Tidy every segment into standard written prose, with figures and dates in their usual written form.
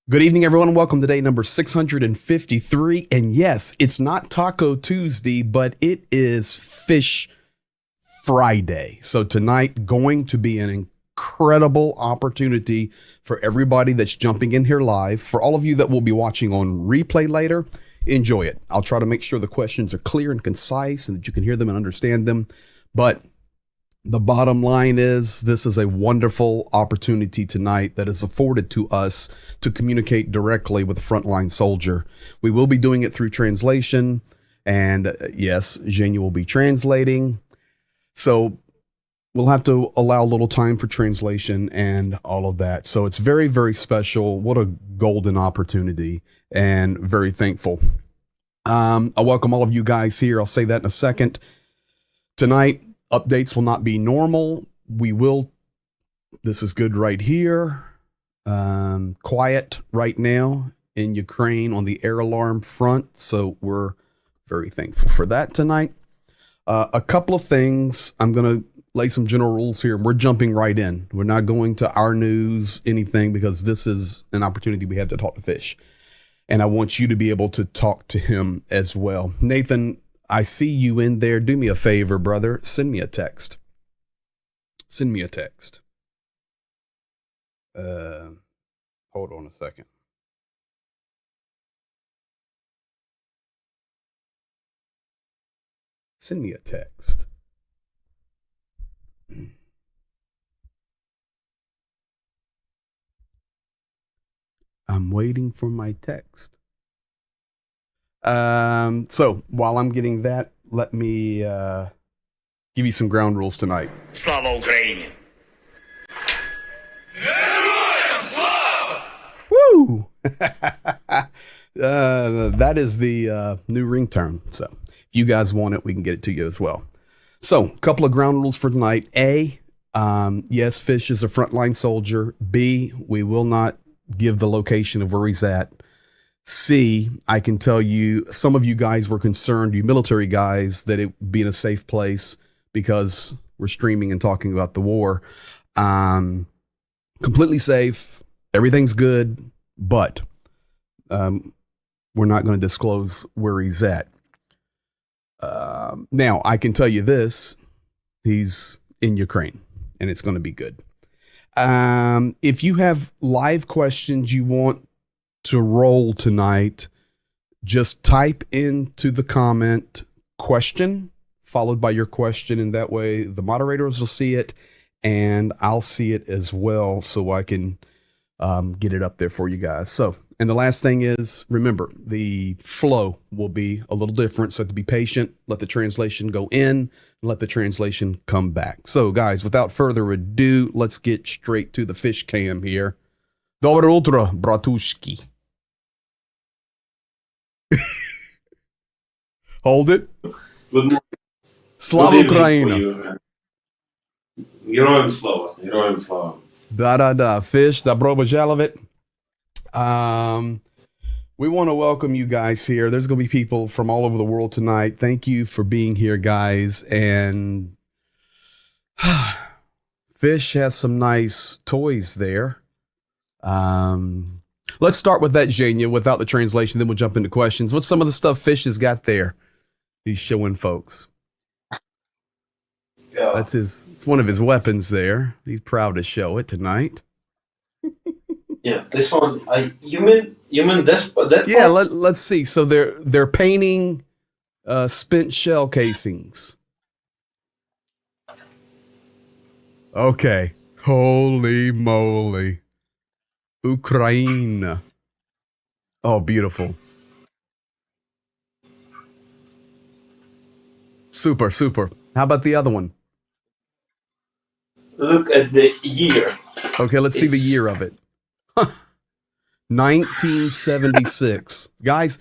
Good evening, everyone. Welcome to day number 653. And yes, it's not Taco Tuesday, but it is Fish Friday. So tonight going to be an incredible opportunity for everybody that's jumping in here live. For all of you that will be watching on replay later, enjoy it. I'll try to make sure the questions are clear and concise and that you can hear them and understand them. But the bottom line is this is a wonderful opportunity tonight that is afforded to us to communicate directly with the frontline soldier. We will be doing it through translation. And yes, Zhenya will be translating. So we'll have to allow a little time for translation and all of that. So it's very, very special. What a golden opportunity and very thankful. I welcome all of you guys here. I'll say that in a second. Tonight, updates will not be normal. This is good right here. Quiet right now in Ukraine on the air alarm front. So we're very thankful for that tonight. A couple of things. I'm going to lay some general rules here. We're jumping right in. We're not going to our news, anything, because this is an opportunity we have to talk to Fish. And I want you to be able to talk to him as well. Nathan, I see you in there. Do me a favor, brother. Send me a text. Send me a text. Hold on a second. Send me a text. I'm waiting for my text. So while I'm getting that, let me give you some ground rules tonight. Slava Ukraini. Woo! That is the new ringtone. So if you guys want it, we can get it to you as well. So a couple of ground rules for tonight. A, yes, Fish is a frontline soldier. B, we will not give the location of where he's at. C, I can tell you, some of you guys were concerned, you military guys, that it would be in a safe place because we're streaming and talking about the war. Completely safe. Everything's good, but we're not going to disclose where he's at. Now, I can tell you this, he's in Ukraine, and it's going to be good. If you have live questions you want to roll tonight, just type into the comment question followed by your question, and that way the moderators will see it and I'll see it as well, so I can get it up there for you guys. So, and the last thing is, remember, the flow will be a little different, so have to be patient. Let the translation go in, let the translation come back. So guys, without further ado, let's get straight to the Fish cam here. Dobre utro, bratushki. Hold it. Good morning. Slava Ukraina. Героям слава. Героям слава. Da. Fish, Dobro Bajalovit. We want to welcome you guys here. There's going to be people from all over the world tonight. Thank you for being here, guys. And Fish has some nice toys there. Let's start with that, Jania, without the translation. Then we'll jump into questions. What's some of the stuff Fish has got there? He's showing folks. Yeah. It's one of his weapons there. He's proud to show it tonight. Yeah, this one. You mean that Yeah, one? let's see. So they're painting spent shell casings. Okay. Holy moly. Ukraine. Oh, beautiful. Super, super. How about the other one? Look at the year. Okay, let's see the year of it. 1976. Guys,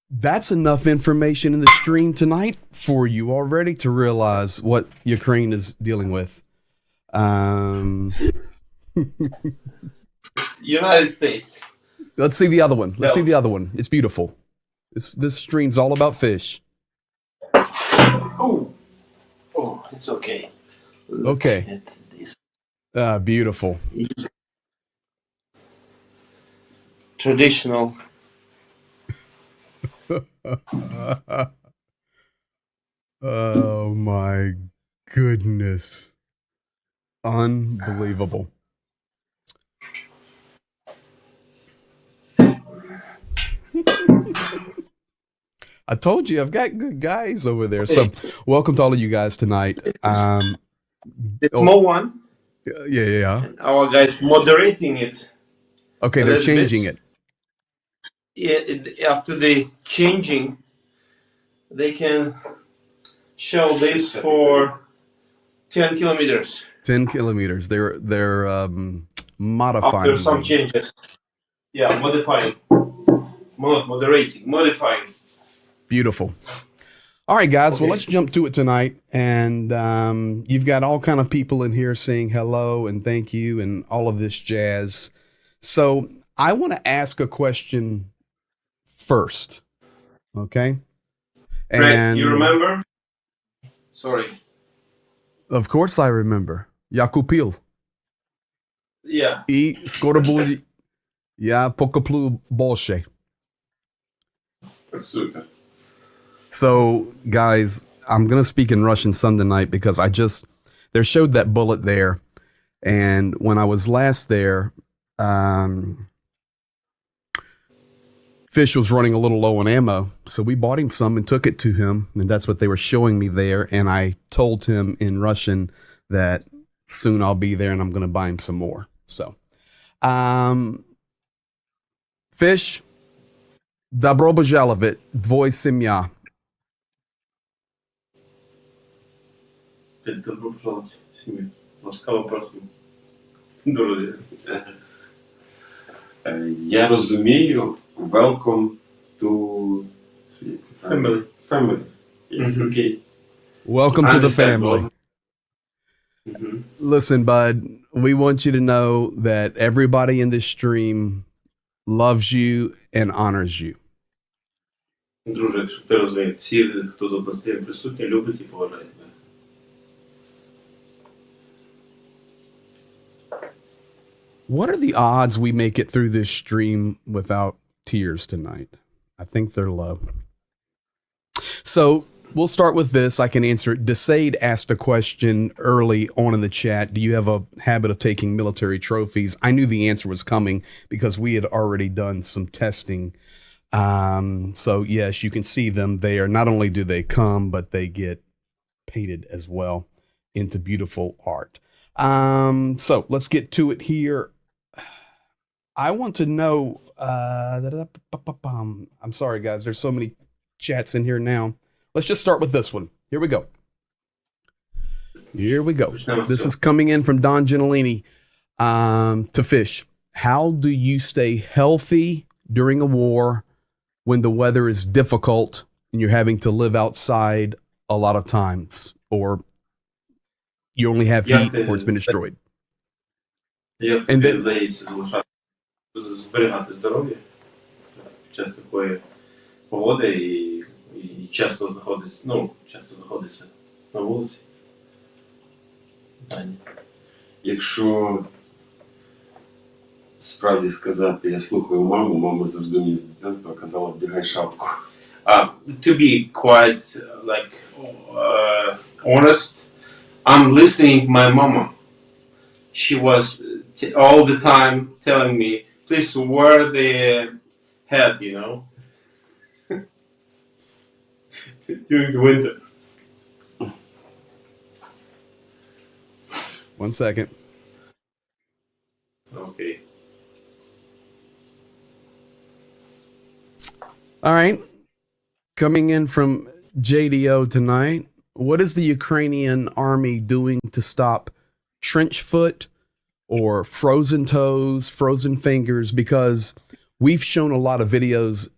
that's enough information in the stream tonight for you already to realize what Ukraine is dealing with. United States. Let's see the other one. Let's No. see the other one. It's beautiful. This stream's all about fish. Oh, it's okay. Look Okay. at this Beautiful. traditional. Oh my goodness. Unbelievable. I told you I've got good guys over there. So welcome to all of you guys tonight. The Oh. small one. Yeah. And our guys moderating it. Okay, A they're little changing bit. it. Yeah, after the changing, they can show this for 10 kilometers 10 kilometers. They're modifying. after some them. changes. Yeah, modifying. Not moderating, modifying. Beautiful. All right, guys. Well, Okay. let's jump to it tonight. And you've got all kind of people in here saying hello and thank you and all of this jazz. So I want to ask a question first. Okay. Fred, you remember? Sorry. Of course I remember. Yakupil. Yeah. I skoro budi. Ja pokoplu bolshe. Super. So, guys, I'm going to speak in Russian some tonight because they showed that bullet there. And when I was last there, Fish was running a little low on ammo. So we bought him some and took it to him. And that's what they were showing me there. And I told him in Russian that soon I'll be there and I'm going to buy him some more. So, Fish, добро пожаловать, твой семья. Добро пожаловать в семью. Ласкаво просимо. Друзі. Я розумію. Welcome to Family. Family. Yes, Mhm. okay. Welcome to the Understand, family. bro. Mhm. Listen, bud, we want you to know that everybody in this stream loves you and honors you. Друже, щоб ти розумів, всі, хто тут на стрімі присутні, люблять і поважають тебе. What are the odds we make it through this stream without tears tonight? I think they're low. So we'll start with this. I can answer it. Desaid asked a question early on in the chat. Do you have a habit of taking military trophies? I knew the answer was coming because we had already done some testing. So yes, you can see them there. Not only do they come, but they get painted as well into beautiful art. So let's get to it here. I want to know, I'm sorry guys, there's so many chats in here now. Let's just start with this one. Here we go. This is coming in from Don Gentilini to Fish. How do you stay healthy during a war when the weather is difficult and you're having to live outside a lot of times, or you only have heat or it's been destroyed? Як And тобі then- вдається зберігати здоров'я під час такої погоди і часто знаходиться на вулиці? Якщо справді сказати, я слухаю маму, мама завжди мені з дитинства казала, вдягай шапку. To be quite honest, I'm listening my mama. She was all the time telling me, please wear the hat, you know, during the winter. One second. Okay. All right. Coming in from JDO tonight, what is the Ukrainian army doing to stop trench foot or frozen toes, frozen fingers? Because we've shown a lot of videos,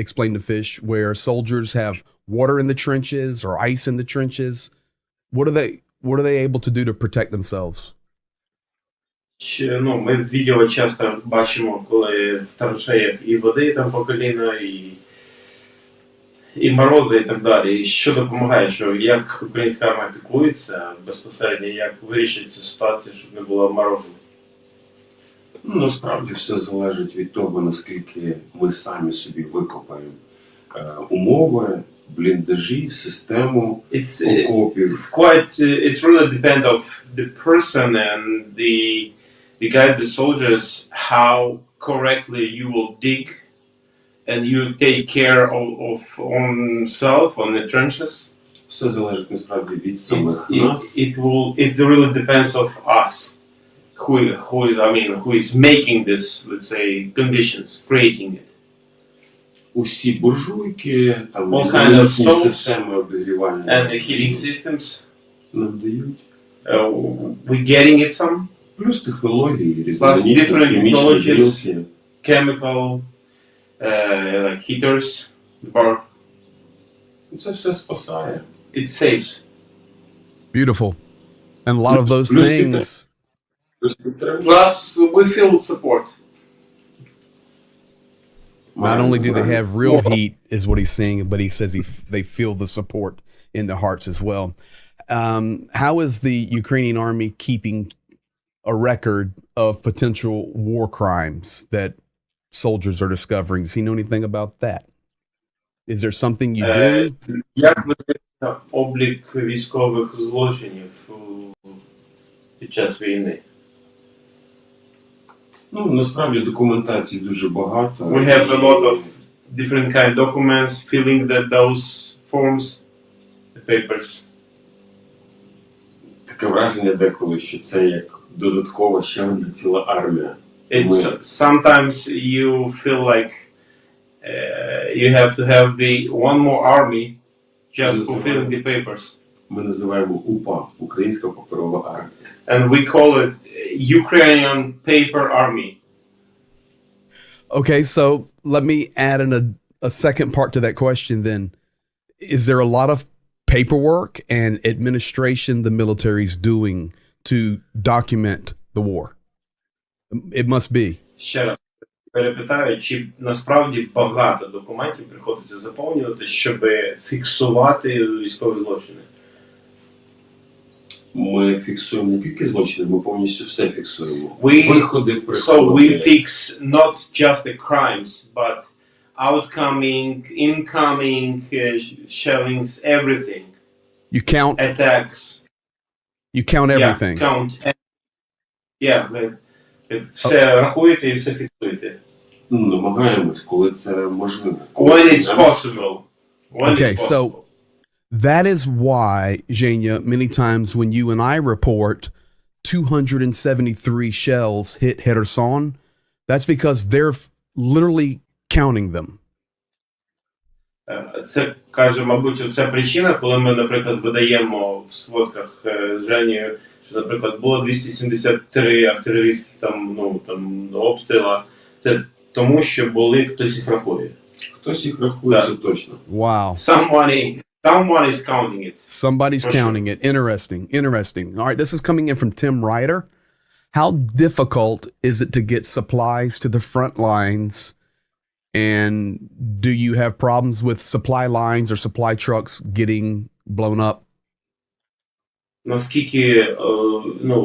Explain to Fish, where soldiers have water in the trenches or ice in the trenches. What are they able to do to protect themselves? Ми в відео часто бачимо, коли в траншеях і води там по коліна, і морози, і так далі. І що допомагає, що як українська армія піклується безпосередньо, як вирішить цю ситуацію, щоб не було мороження? Ну, насправді все залежить від того, наскільки ми самі собі викопаємо умови, бліндажі, систему окопів. It's really depend of the person and the guy, the soldiers, how correctly you will dig and you take care of on self, on the trenches. Все залежить насправді від самих нас. It really depends of us. Who is making this, let's say, conditions, creating it. Усі буржуйки, там All kind of stoves системи обігрівання and the heating systems. нам дають. We're getting it some. Плюс технології, Plus різноманітні different хімічні technologies, білки. chemical, like heaters, or Це все спасає. it saves. Beautiful. And a lot of those Plus things. Плюс підтримка. Plus, we feel support. Not only do they have real heat, is what he's saying, but he says they feel the support in their hearts as well. How is the Ukrainian army keeping a record of potential war crimes that soldiers are discovering? Does he know anything about that? Is there something you do? Як ведеться облік військових злочинів під час війни? Ну, насправді документації дуже багато. We have a lot of different kind of documents, filling those forms, the papers. Таке враження деколи, що це як додаткова ще одна ціла армія. Sometimes you feel like you have to have the one more army just fulfilling the papers. Ми називаємо УПА, Українська паперова армія. And we call it Ukrainian Paper Army. Okay, so let me add in a second part to that question then. Is there a lot of paperwork and administration the military is doing to document the war? It must be. Ще раз перепитаю, чи насправді багато документів приходиться заповнювати, щоб фіксувати військові злочини? Ми фіксуємо не тільки злочини, ми повністю все фіксуємо. Виходи, приходи. So we fix not just the crimes, but outcoming, incoming, shellings, everything. You count Attacks. You count everything. Yeah, count. Yeah, все рахуєте і все фіксуєте. Намагаємось, коли це можливо. When it's possible. Okay, so that is why, Zhenya, many times when you and I report 273 shells hit Kherson, that's because they're literally counting them. Це, каже, мабуть, це причина, коли ми, наприклад, видаємо в сводках з Женєю, що, наприклад, було 273 артилерійських там обстріла. Це тому, що були, хтось їх рахує. Хтось їх рахує, це точно. Wow. Someone is counting it. Somebody's counting it. Interesting. All right, this is coming in from Tim Ryder. How difficult is it to get supplies to the front lines? And do you have problems with supply lines or supply trucks getting blown up? Наскільки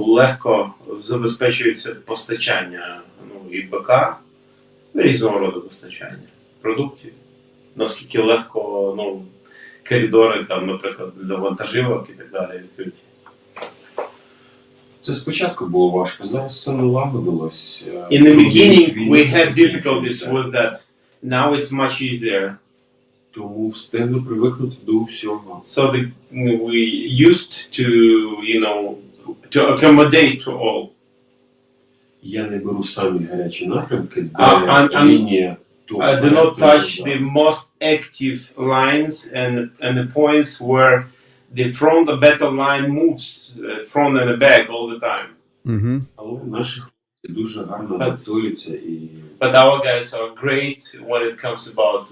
легко забезпечується постачання і БК, різного роду постачання продуктів. Наскільки легко коридори, там, наприклад, для вантажівок і так далі відкриті. Це спочатку було важко, зараз все налагодилось. In the beginning we had difficulties with that. Now it's much easier. Тому встигли привикнути до всього. So we used to accommodate to all. Я не беру самі гарячі напрямки, де and лінія do not touch the most active lines and the points where the front of battle line moves front and back all the time. Mm-hmm. Але наші хлопці дуже гарно адаптуються і But our guys are great when it comes about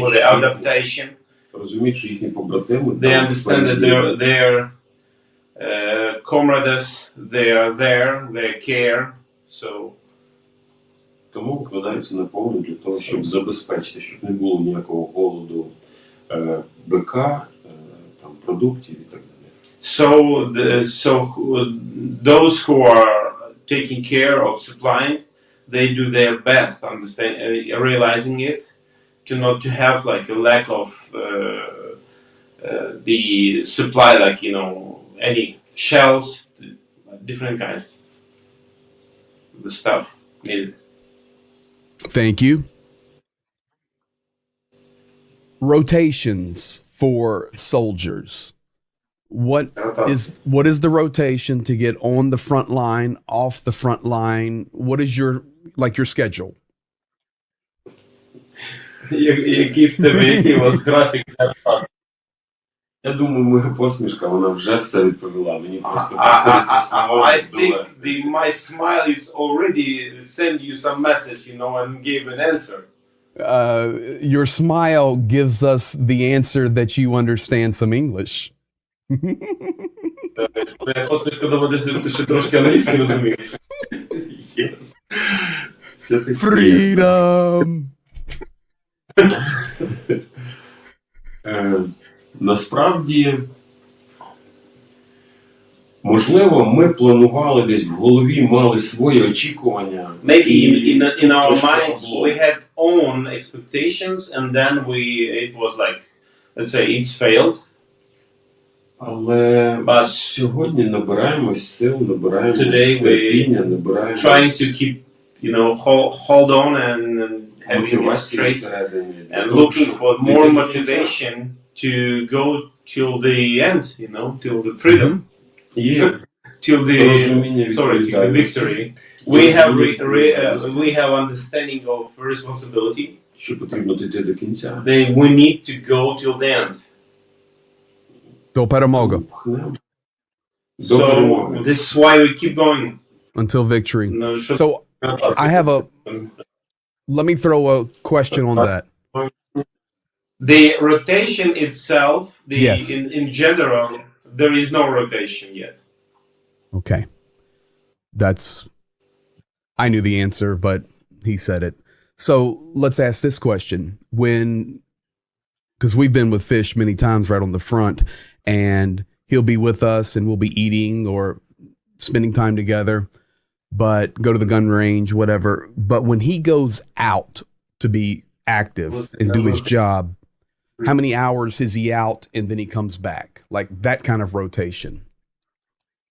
for the adaptation. Розуміють, що їхні побратими They understand that their comrades, they are there, they care. So тому викладаються наповну для того, щоб забезпечити, щоб не було ніякого голоду БК, там, продуктів і так далі. So those who are taking care of supplying, they do their best, understand, realizing it, not to have like a lack of the supply, like any shells, different kinds, the stuff needed. Thank you. Rotations for soldiers. What is the rotation to get on the front line, off the front line? What is your schedule? Який у вас графік? Я думаю, моя посмішка, вона вже все відповіла. Мені просто приходиться словами I think довести. my smile is already send you some message, and gave an answer. Your smile gives us the answer that you understand some English. Твоя посмішка доводить, що ти ще трошки англійською розумієш. Yes. Це таке. Freedom! Насправді, можливо, ми планували десь в голові, мали свої очікування. Maybe in our minds we had own expectations and then it was like, let's say, it's failed. Але сьогодні набираємось сил, набираємось терпіння, набираємось trying to keep, hold on and having it straight and looking for more motivation to go till the end, till the freedom, till the victory. We have understanding of responsibility. Що потрібно дійти до кінця. We need to go till the end. До перемоги. So this is why we keep going Until victory. So I have let me throw a question on that. The rotation itself, yes. in general, there is no rotation yet. Okay. I knew the answer, but he said it. So let's ask this question. Because we've been with Fish many times right on the front, and he'll be with us and we'll be eating or spending time together, but go to the gun range, whatever. But when he goes out to be active and do his job, how many hours is he out and then he comes back? Like that kind of rotation.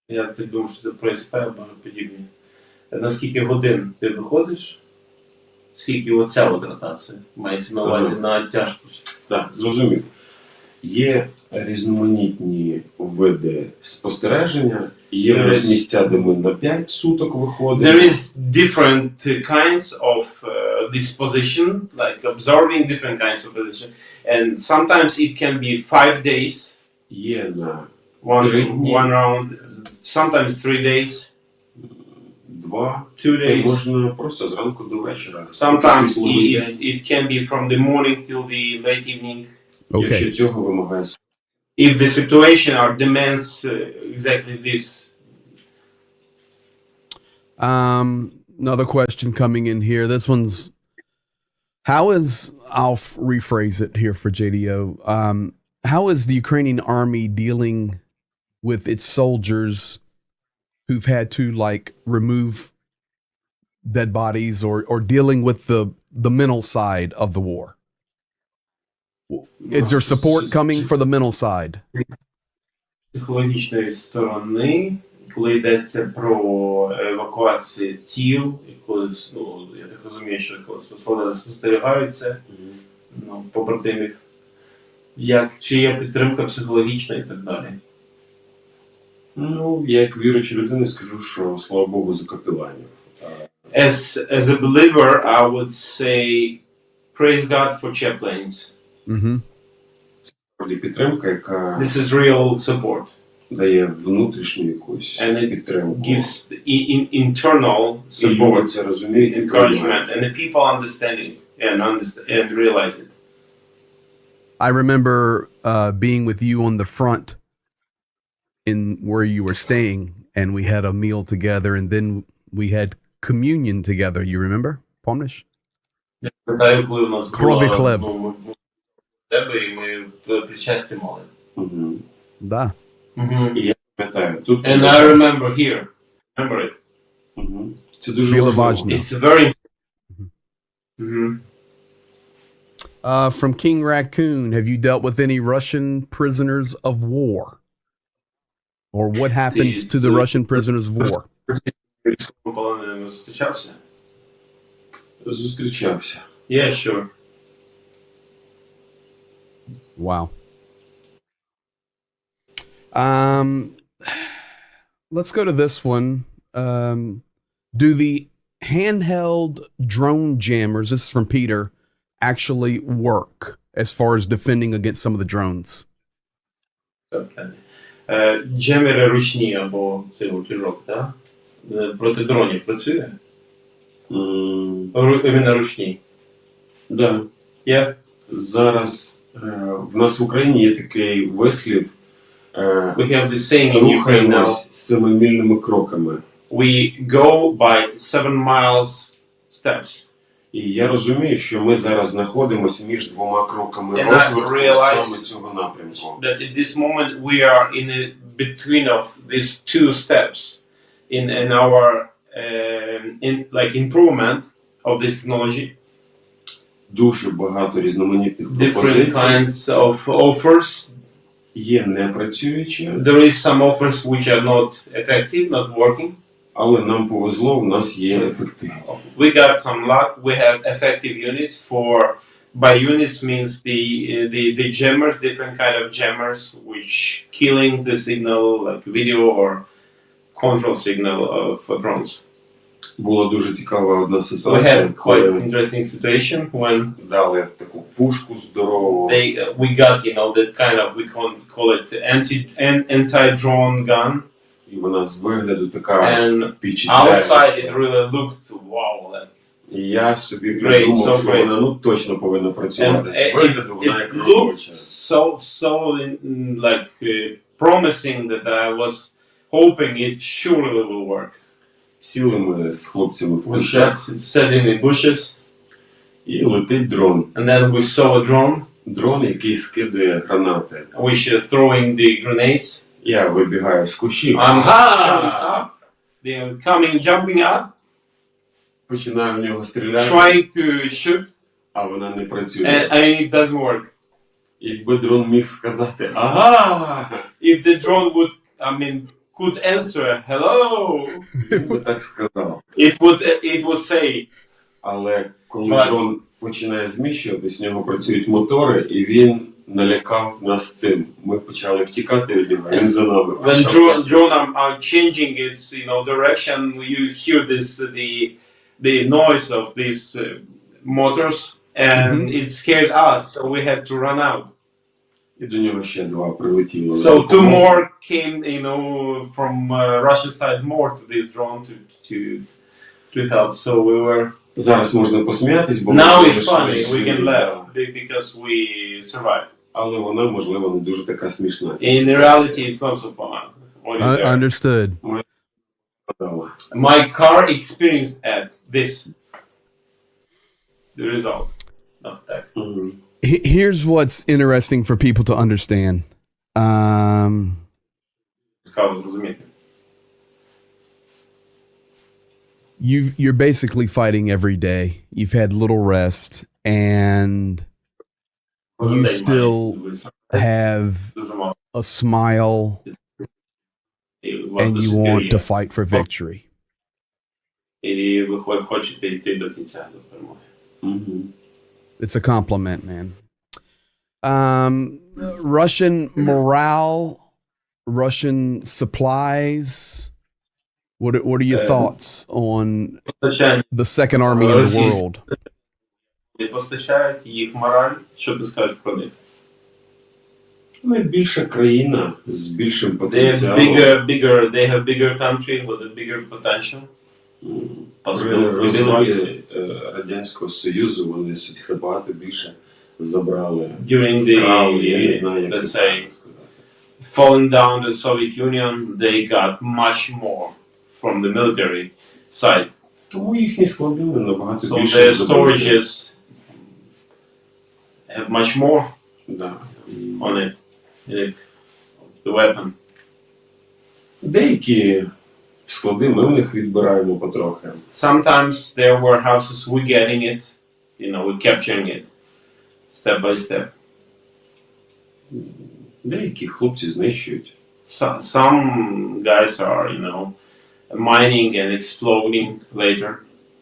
Я так думаю, що це про СП або подібні. Наскільки годин ти виходиш? Скільки оця ротація мається на увазі на тяжкість? Так, зрозумів. Є різноманітні види спостереження, є в нас місця, де ми на 5 суток виходимо. There is different kinds of this position, like observing different kinds of position. And sometimes it can be 5 days, Є на one round, sometimes 3 days, 2 2 days. Можна просто зранку до вечора. Sometimes it can be from the morning till the late evening. Якщо Okay. цього вимагає. If the situation demands exactly this. Another question coming in here. This one's, I'll rephrase it here for JDO. How is the Ukrainian army dealing with its soldiers who've had to like remove dead bodies or dealing with the mental side of the war? Is there support coming for the mental side? Психологічної сторони, коли йдеться про евакуацію тіл, і коли, ну, я так розумію, що коли солдати спостерігаються, ну, побратимів, чи є підтримка психологічна і так далі. Ну, я як віруюча людина скажу, що слава Богу за капеланів. As a believer, I would say, praise God for chaplains. Mm-hmm. Це підтримка, яка This is real support. дає внутрішню якусь And it підтримку. gives internal І люди support, це розуміють і encouragement, and the people understand it and realize it. I remember being with you on the front in where you were staying, and we had a meal together, and then we had communion together. You remember? Помниш? Я пам'ятаю, коли у нас Крові хлеб. ми були в тебе, і ми причасті мали. Угу. Да. І я пам'ятаю, тут And I remember here. Remember it. Угу. Це дуже Біло важливо. важно. It's very important. From King Raccoon, have you dealt with any Russian prisoners of war? Or what happens to the Russian prisoners of war? Полоненими зустрічався? Зустрічався. Yeah, sure. Wow. Let's go to this one. Do the handheld drone jammers, this is from Peter, actually work as far as defending against some of the drones? Джемери ручні або цей утюжок, так? Проти дронів працює? Іменно ручні. Да. Yeah. Зараз в нас в Україні є такий вислів We have the saying in Ukraine now. рухаємось семимильними кроками. We go by 7 miles steps. І я розумію, що ми зараз знаходимося між двома кроками And I розвитку realize саме цього напрямку. That at this moment we are in a between of these two steps in our improvement of this technology. Дуже багато різноманітних Different пропозицій. kinds of offers. Є непрацюючі, There is some offers which are not effective, not working. але нам повезло, в нас є ефективні. We got some luck. We have effective units. By units means the jammers, different kind of jammers, which killing the signal like video or control signal of drones. Була дуже цікава одна We ситуація, had quite коли interesting situation when дали таку пушку здорову. we got that kind of, we call it anti-drone gun. І вона з вигляду така And впечатляюча. outside it really looked wow, like. І я собі Great, придумав, so що great. вона точно повинна працювати. And З вигляду вона як it робоча. looked so promising that I was hoping it surely will work. Сіли ми з хлопцями в We кущах, sat in the bushes, і летить дрон. and then we saw a drone Дрон, який скидає гранати. which throwing the grenades. Я вибігаю з кущів, I'm jumping up. They're jumping up, починаю в нього стріляти, trying to shoot, а вона не працює. and it doesn't work. Якби дрон міг сказати «Ага!», If the drone could answer hello, він би так сказав. it would say. Але коли But- дрон починає зміщуватись, в нього працюють мотори, і він налякав нас цим. Ми почали втікати від нього, він за нами. When почав drone are changing its direction, you hear the noise of these motors, and it scared us, so we had to run out. І до нього ще два прилетіло. So two more came, from Russian side more to this drone to help. So we were. Зараз можна посміятись, бо Now ми it's funny. залишились We can живі, laugh да. because we survived. Але вона, можливо, не дуже така смішна. ця In ситуація. reality, it's not so fun. When you're there. Understood. Подала. My car experienced at this. The result. Not that. Мгм. Here's what's interesting for people to understand. Цікаво зрозуміти. you're basically fighting every day. You've had little rest, and you still have Дуже мало. a smile, І у вас and you досить want to є. fight for victory. І ви хочете йти до кінця, до перемоги. Угу. It's a compliment, man. Russian morale, Russian supplies. What are your thoughts on Постачають, the second army in the Российсь- world? постачають їх мораль. Що ти скажеш про них? Найбільша країна з більшим They have потенціалом. they have bigger country with a bigger potential. При Possibilities. розвалі Радянського Союзу вони собі забагато більше забрали. During the, Вкрали, я не знаю, як let's це say, правильно сказати. falling down the Soviet Union, they got much more from the military side. Тому їхні склади набагато So більше their забрали. storages have much more Да. on it. The weapon. Деякі склади ми в них відбираємо потрохи. Sometimes their warehouses, we're getting it, we're capturing it step by step. Деякі хлопці знищують. Some guys are, mining and exploding later.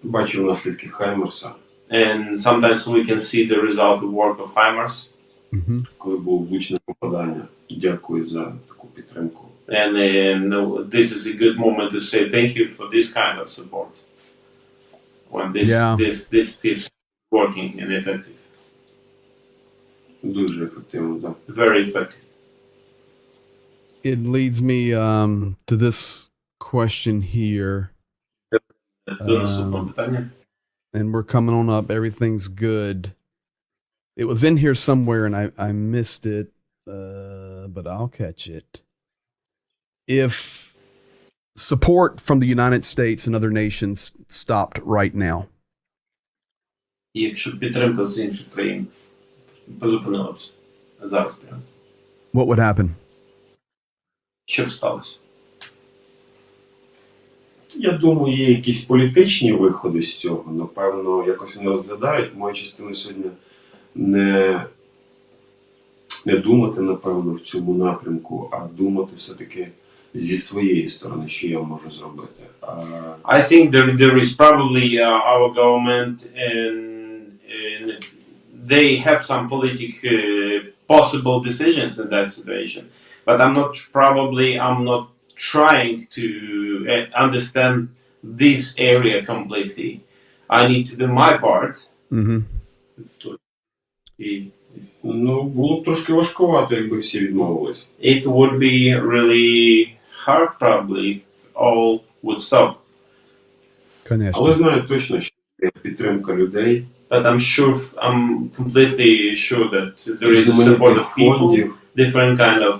Бачив наслідки Хаймерса, And sometimes we can see the result of work of HIMARS. Mm-hmm. коли було влучне попадання. Дякую за таку підтримку. And this is a good moment to say thank you for this kind of support. When this is working and effective. Дуже ефективно, так. Very effective. It leads me to this question here, До наступного питання. and we're coming on up. Everything's good. It was in here somewhere, and I missed it, but I'll catch it. If support from the United States and other nations stopped right now, І якщо підтримка з інших країн призупинилася зараз прямо, what would happen? що б сталося? Я думаю, є якісь політичні виходи з цього. Напевно, якось вони розглядають. Моя частина сьогодні не думати, напевно, в цьому напрямку, а думати все-таки зі своєї сторони, що я можу зробити. I think there is probably our government and they have some possible decisions in that situation. But I'm not trying to understand this area completely. I need to do my part. Mm-hmm. Ну, було б трошки важкувато, якби всі відмовились. It would be really hard probably if all would stop. Конечно. Але знаю точно, що є підтримка людей, But I'm completely sure that there is a support різноманітних of people, фондів, different kind of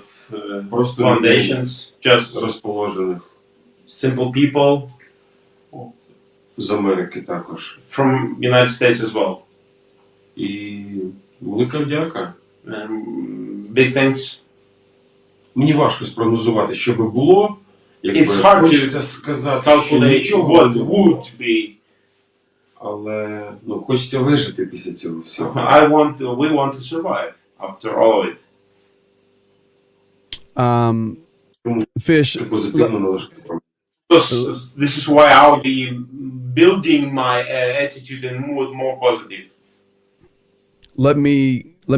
просто людей, foundations, just розположених simple people з Америки також. from United States as well. І велика вдяка. Big thanks. Мені важко спрогнозувати, що би було. Якби It's hard to хочеться сказати, що Calculate нічого what не було. would be. Але хочеться вижити після цього всього. We want to survive after all of it. Fish, Позитивно належить. This is why I'll be building my attitude and mood more positive. let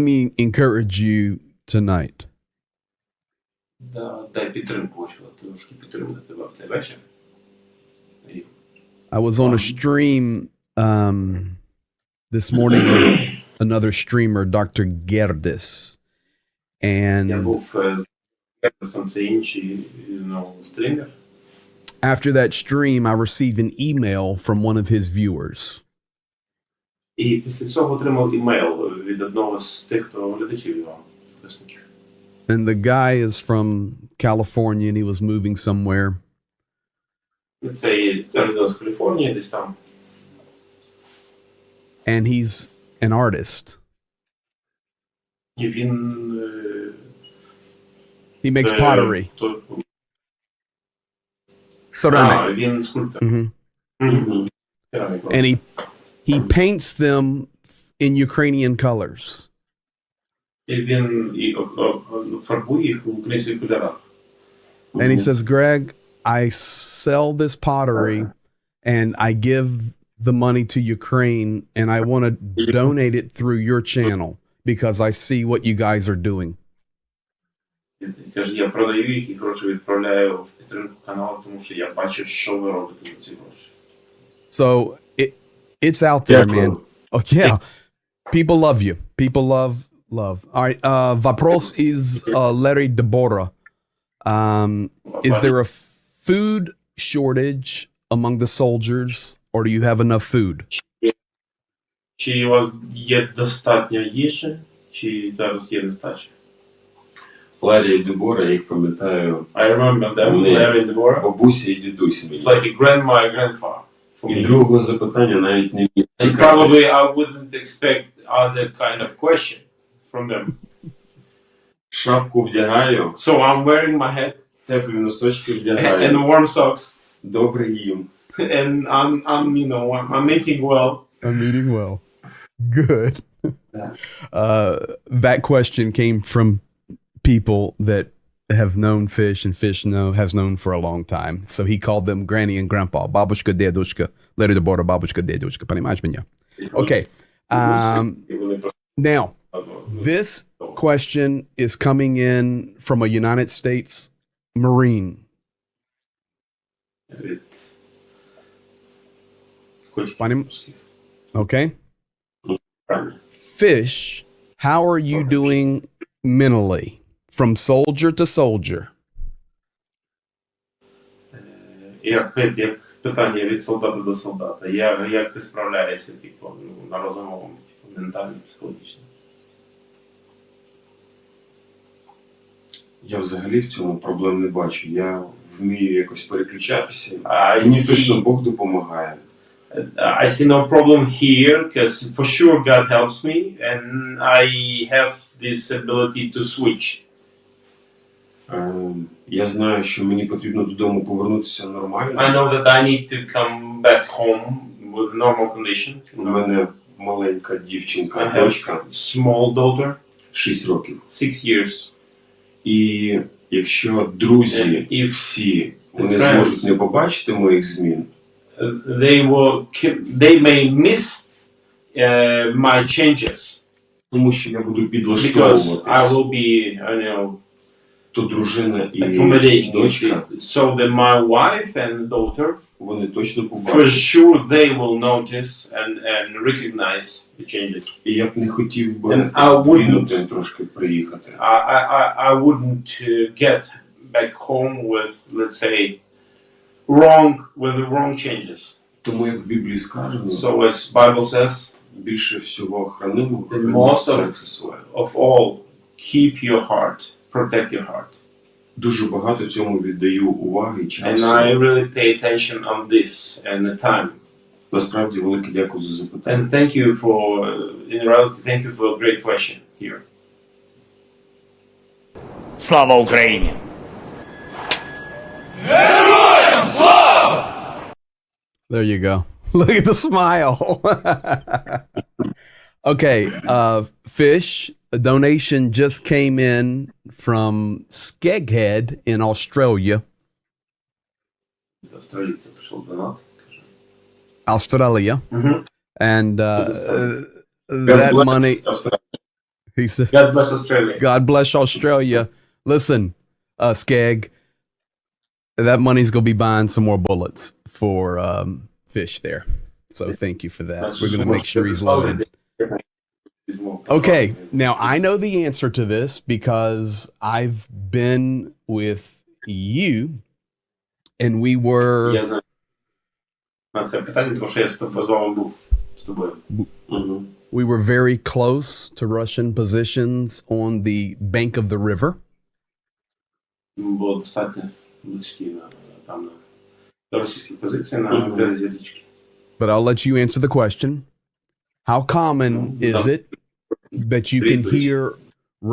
me encourage you tonight. Дай підтримку, трошки підтримати тебе в цей вечір. I was on a stream this morning with another streamer, Dr. Gerdes. Я And був це інший стрімер. after that stream, I received an email from one of his viewers. І після цього отримав імейл від одного з тих, хто глядачів його підписників. And the guy is from California and he was moving somewhere. Це людина з Каліфорнії, десь там. And he's an artist. І він He makes pottery. Ceramic. Він скульптор. Mhm. Мгм. and he paints them in Ukrainian colors. І він фарбує їх в українських кольорах. And he says, Greg, I sell this pottery and I give the money to Ukraine and I want to donate it through your channel because I see what you guys are doing. Каже, я продаю їх і гроші відправляю в підтримку каналу, тому що я бачу, що ви робите за ці гроші. So it's out there, Дякую. man. Oh yeah. People love you. People love. All right. Vapros is Larry Deborah. Is there a food shortage among the soldiers, or do you have enough food? Чи у вас є достатньо їжі, чи зараз є нестача? Ларі і Дебора, я їх пам'ятаю, I remember them, Вони- Larry and Deborah. бабуся і дідусь мені. It's like a grandma and grandfather for І me. другого запитання навіть не міг And чекати. probably I wouldn't expect other kind of question from them. Шапку вдягаю, So I'm wearing my hat теплі носочки and вдягаю, warm socks, добре їм. and I'm eating well. I'm eating well. Good. Yeah. That question came from people that have known Fish and Fish has known for a long time. So he called them Granny and Grandpa. Babushka, dedushka. Larry Deborah, babushka, dedushka. Понимаешь меня? Okay. І вони просто Now, this question is coming in from a United States Marine. від котиків Пані- морських. Okay. правильно. Fish, how are you doing mentally from soldier to soldier? Як питання від солдата до солдата. Як ти справляєшся на розумовому, ментально, психологічно? Я взагалі в цьому проблем не бачу. Я вмію якось переключатися. I Мені see- точно Бог допомагає. I see no problem here because for sure God helps me and I have this ability to switch. Я знаю, що мені потрібно додому повернутися нормально. I know that I need to come back home with normal condition. У мене маленька дівчинка, I have дочка, small daughter, 6 років. 6 years. І якщо друзі І всі вони friends- зможуть не побачити моїх змін, They may miss my changes тому що я буду because I підлаштовуватись, will be, то дружина і accommodating дочка, it. So that my wife and daughter, вони точно for побачать. sure, they will notice and recognize the changes. І я б не хотів би And I здвинути wouldn't- трошки приїхати. I wouldn't get back home with, let's say, with the wrong changes. Тому як в Біблії сказано, So as Bible says, більше всього хранимо The most of- серце своє. of all, keep your heart, protect your heart. Дуже багато цьому віддаю уваги і And часу. I really pay attention on this and the time. Насправді велике дякую за запитання. And thank you for, in reality, thank you for a great question here. Слава Україні! There you go. Look at the smile. Okay, Fish, a donation just came in from Skeghead in Australia. Від австралійця прийшов донат. Australia. Mhm. And God that bless money, Australia. he said, God bless Australia. God bless Australia. Listen, Skeg, that money's going to be buying some more bullets for Fish there. So thank you for that. We're going to make sure he's loaded. Okay, now I know the answer to this because I've been with you and we were Я знаю на це питання, тому що я з вами був. З тобою. Мгм. we were very close to Russian positions on the bank of the river. Ми були достатньо близькі до російських позицій на Мгм. березі річки. But I'll let you answer the question. How common is it that you can hear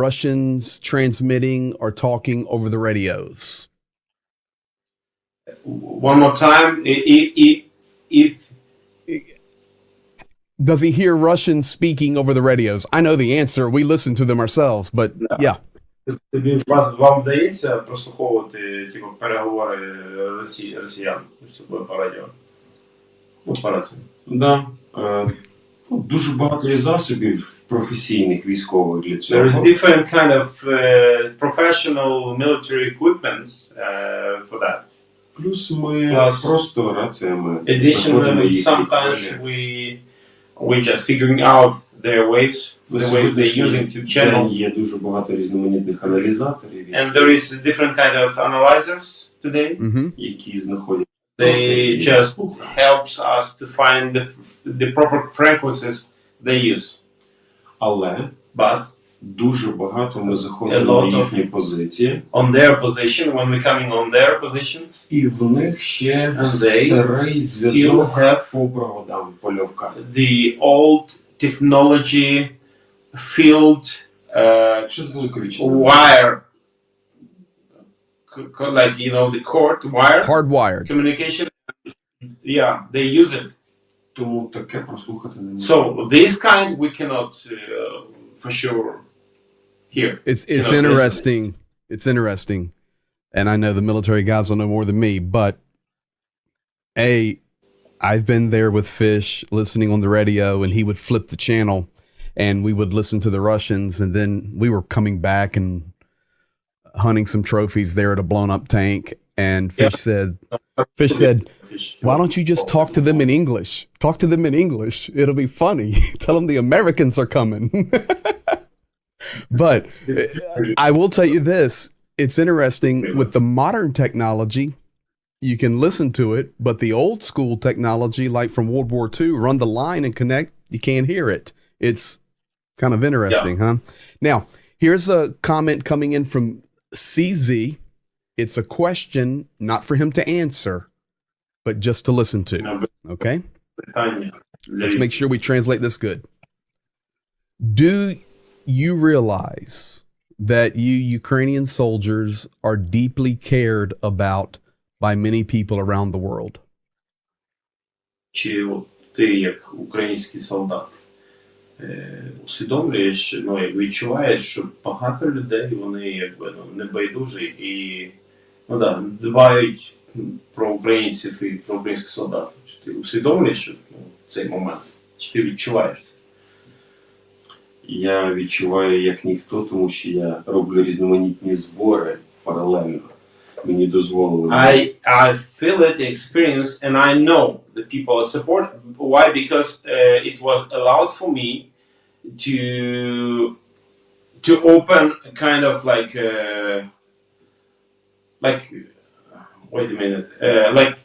Russians transmitting or talking over the radios? One more time. if Does he hear Russians speaking over the radios? I know the answer. We listen to them ourselves, but yeah. тобі вам вдається прослуховувати типу, переговори росіян між собою по радіо? Ну, по рації. Да. Ну, дуже багато є засобів професійних військових для цього. There is different kind of professional military equipments for that. Плюс ми Plus, просто раціями Additionally, їхні sometimes хвилі. we just figuring out their waves, the waves they're using to channels. Є дуже багато різноманітних аналізаторів, And there is different kind of analyzers today. Mm-hmm. які знаходять. They just helps us to find the proper frequencies they use. Але But дуже багато ми A заходимо lot на of- їхні позиції, on their position, when we're coming on their positions, і в них ще And they старий still зв'язок have по проводам польовка. the old technology field Ще з Великої Вітчизни. wire, like the cord wire Hardwired. communication. Yeah, they use it. Тому таке прослухати не можна. So this kind we cannot for sure hear. It's know, interesting. It's interesting. And I know the military guys will know more than me, but I've been there with Fish listening on the radio, and he would flip the channel and we would listen to the Russians, and then we were coming back and hunting some trophies there at a blown up tank. And Fish said, why don't you just talk to them in English? Talk to them in English. It'll be funny. Tell them the Americans are coming. But I will tell you this. It's interesting with the modern technology, you can listen to it, but the old school technology, like from World War II, run the line and connect, you can't hear it. It's kind of interesting, huh? Now, here's a comment coming in from CZ. It's a question, not for him to answer, but just to listen to. Okay? Питання. Let's make sure we translate this good. Do you realize that you Ukrainian soldiers are deeply cared about by many people around the world? Чи ти, як український солдат, усвідомлюєш, відчуваєш, що багато людей, вони небайдужі і дбають про українців і про українських солдатів. Чи ти усвідомлюєш цей момент? Чи ти відчуваєш це? Я відчуваю як ніхто, тому що я роблю різноманітні збори паралельно. Мені дозволили. I feel it, experience, and I know the people are support. Why? Because it was allowed for me to open kind of like wait a minute, like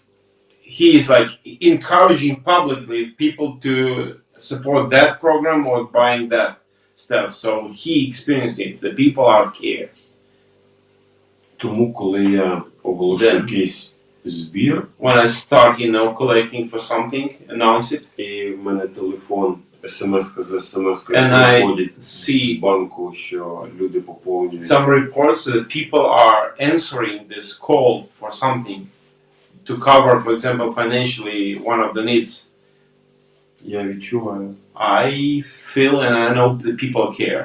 he is like encouraging publicly people to support that program or buying that stuff. So he experienced it. The people are cares. Тому, коли я оголошу якийсь збір, When I start, collecting for something, announce it, і в мене телефон, смс-ка за смс-кою And I приходять see з банку, що люди поповнюють. some reports that people are answering this call for something to cover, for example, financially one of the needs. Я відчуваю. I feel and I know that people care.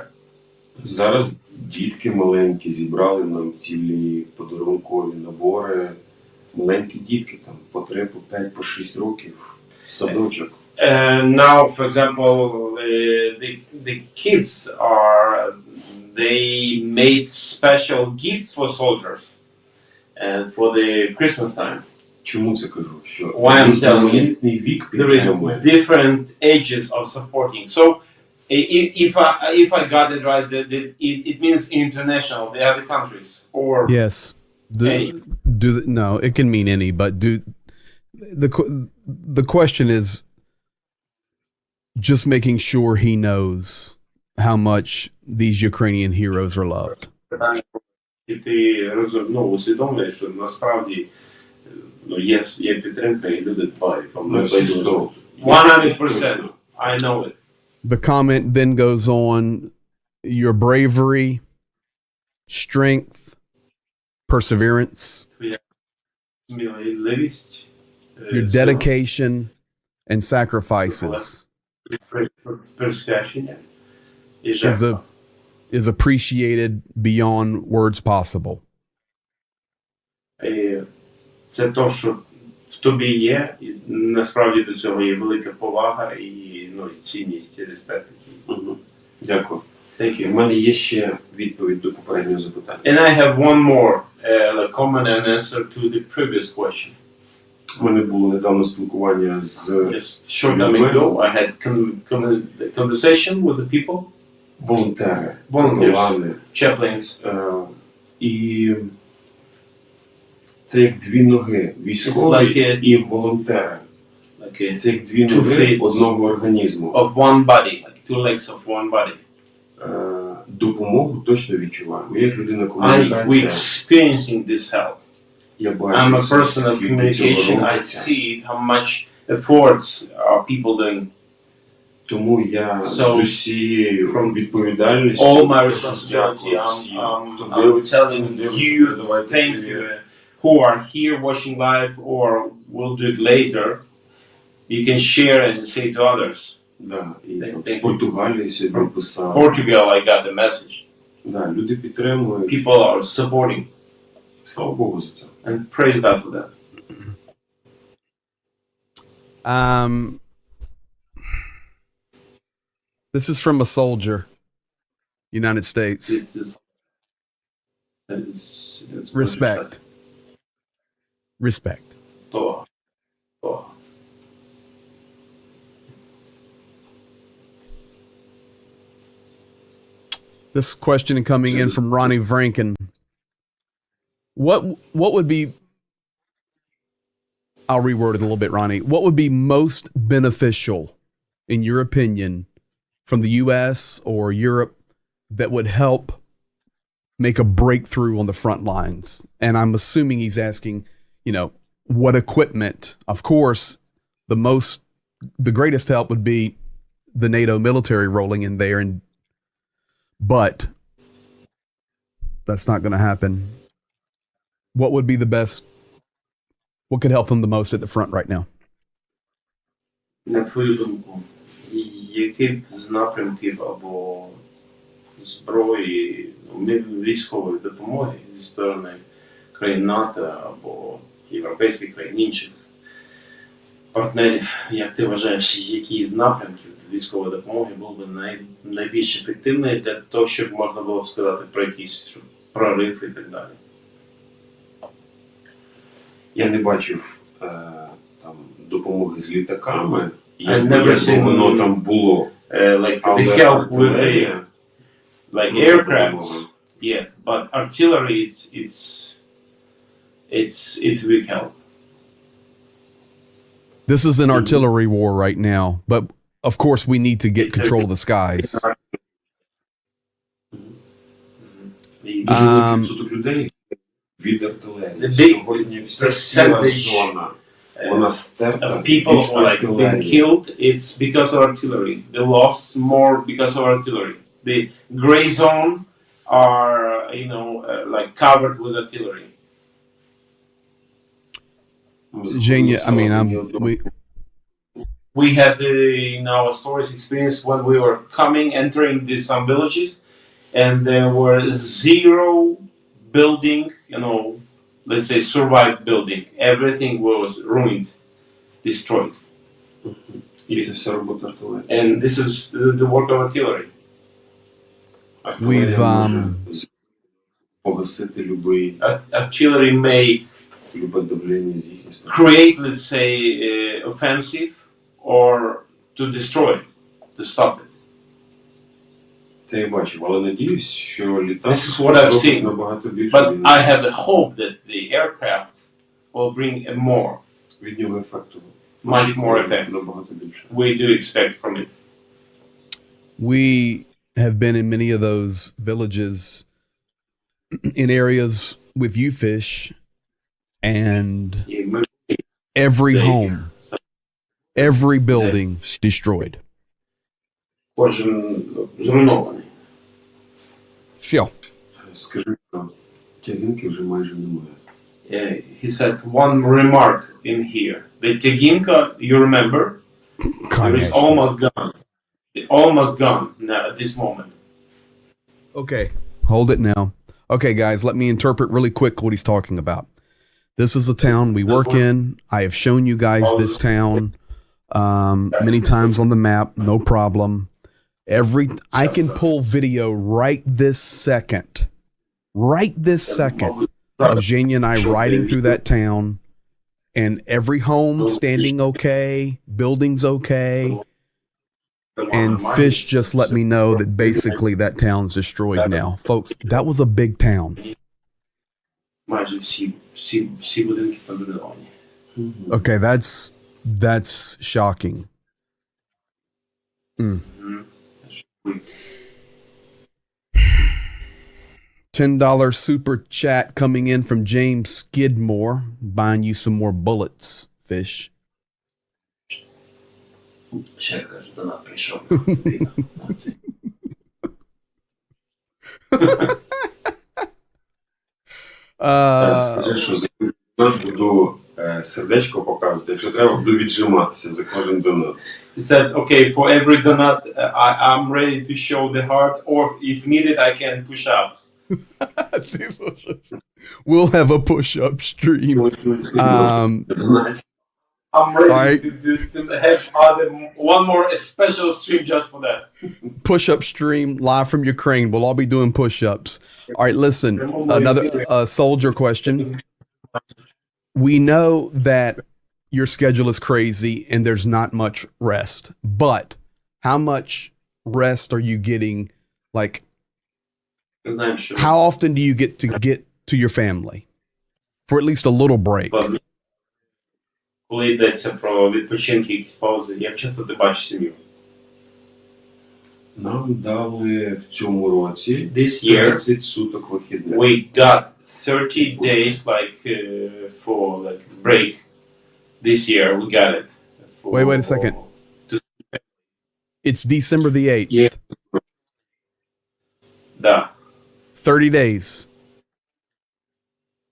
Зараз дітки маленькі зібрали нам цілі подарункові набори. Маленькі дітки, там по 3, по 5, по 6 років. Садочок. Now, for example, the kids they made special gifts for soldiers and for the Christmas time. Чому це кажу? Що Why I'm telling you? різноманітний вік There is підтримує. different ages of supporting. So, if I got it right, it means international, the other countries, or Yes. No, it can mean any, but the question is just making sure he knows how much these Ukrainian heroes are loved. Питання, чи ти усвідомлюєш, що насправді є підтримка і люди дбають. 100%. I know it. The comment then goes on your bravery, strength, perseverance, Сміливість, your сила, dedication and sacrifices присвячення і is жертва. is appreciated beyond words possible. І це то, що в тобі є, і насправді до цього є велика повага і, ну, і цінність, і респект. Дякую. Thank У you. мене є ще відповідь до попереднього запитання. And I have one more like comment and answer to the previous question. У мене було недавно спілкування з Just short time ago, I had conversation with the people, волонтери, Volunteers. капелани. chaplains. І це як дві ноги, It's військовий like a- і волонтери. Like Це як дві Two ноги feet. одного організму. of one body, like two legs of one body. Допомогу точно відчуваю. Я як людина We комунікація, experiencing this help. я I'm бачу, a person of скільки communication. цього I робиться. see how much efforts are people doing. Тому я So, з усією from відповідальністю All my кажу responsibility, дякую всім, хто I'm дивиться, telling хто не дивиться, you, передавайте thank привіт. you, who are here watching live or will do it later. You can share and say to others. Да, і Thank там, you. з Португалії сьогодні From писав. Portugal, I got the message. Да, люди підтримують. People are supporting, Слава Богу за це. and praise God for that. This is from a soldier, United States. It's Respect. Respect. То. This question coming in from Ronnie Franken. What would be, I'll reword it a little bit, Ronnie. What would be most beneficial, in your opinion, from the US or Europe that would help make a breakthrough on the front lines? And I'm assuming he's asking, what equipment? Of course, the greatest help would be the NATO military rolling in there, but that's not going to happen. What would be the best? What could help them the most at the front right now? На твою думку, які з напрямків або зброї, військової допомоги зі сторони країн НАТО або європейських країн, інших партнерів, як ти вважаєш, які з напрямків військової допомоги був би найбільш ефективний для того, щоб можна було сказати про якийсь прорив і так далі? Я не бачив там допомоги з літаками, never якби seen- воно там було. Like the Але help with the, артилерія, like ну, aircrafts, допомога. yeah, but artillery it's weak help. This is an artillery war right now, but of course we need to get control of the skies. І Дуже великий Um, відсоток людей від артилерії. The big Сьогодні вся сіра percentage зона, вона стерта of people від like being артилерії. killed, it's because of artillery. They lost more because of artillery. The gray zone are, like covered with artillery. Virginia, I mean, We had in our stories experience when we were entering some villages, and there were zero building, let's say survived building. Everything was ruined, destroyed. І це все робота артилерії. And this is the work of artillery. Артилерія We've, може погасити любий, Artillery may любе давлення з їхньої сторони. create, let's say, offensive or to destroy it, to stop it. Це я бачив, але надіюсь, що літак This is what I've зробить seen. набагато більше. But I have a hope that the aircraft will bring a more, Від нього ефекту. much more effect. Набагато більше. We do expect from it. we have been in many of those villages in areas with you fish, and І ми every деякі- home, every building destroyed. Кожен зруйнований. Все. Скажи, що тягинки вже майже немає. he said one remark in here. The Teginka, you remember, there is Конечно. almost gone. Almost gone now at this moment. Okay, hold it now. Okay, guys, let me interpret really quick what he's talking about. This is a town we work in. I have shown you guys this town many times on the map, no problem. I can pull video right this second of Zhenya and I riding through that town, and every home standing okay, buildings okay, and Fish just let me know that basically that town's destroyed now. Folks, that was a big town. Майже всі будинки побудовані. Okay, that's shocking. $10 super chat coming in from James Skidmore, buying you some more bullets, Fish. Ще кажу, до нас прийшов. Скажи, що за донат буду сердечко показувати. Якщо треба, буду віджиматися за кожен донат. He said, okay, for every donut, I'm ready to show the heart, or if needed, I can push up. We'll have a push-up stream. I'm ready Alright. to have one more special stream just for that. Push-up stream live from Ukraine. We'll all be doing push-ups. All right, listen, another soldier question. We know that your schedule is crazy and there's not much rest, but how much rest are you getting? Like, how often do you get to your family for at least a little break? Коли йдеться про відпочинки, якісь паузи, як часто ти бачиш сім'ю? Нам дали в цьому році This year, 30 суток вихідних. we got 30 days for like break. This year we got it. Wait a second. It's December the 8th. Yeah. Да. 30 days.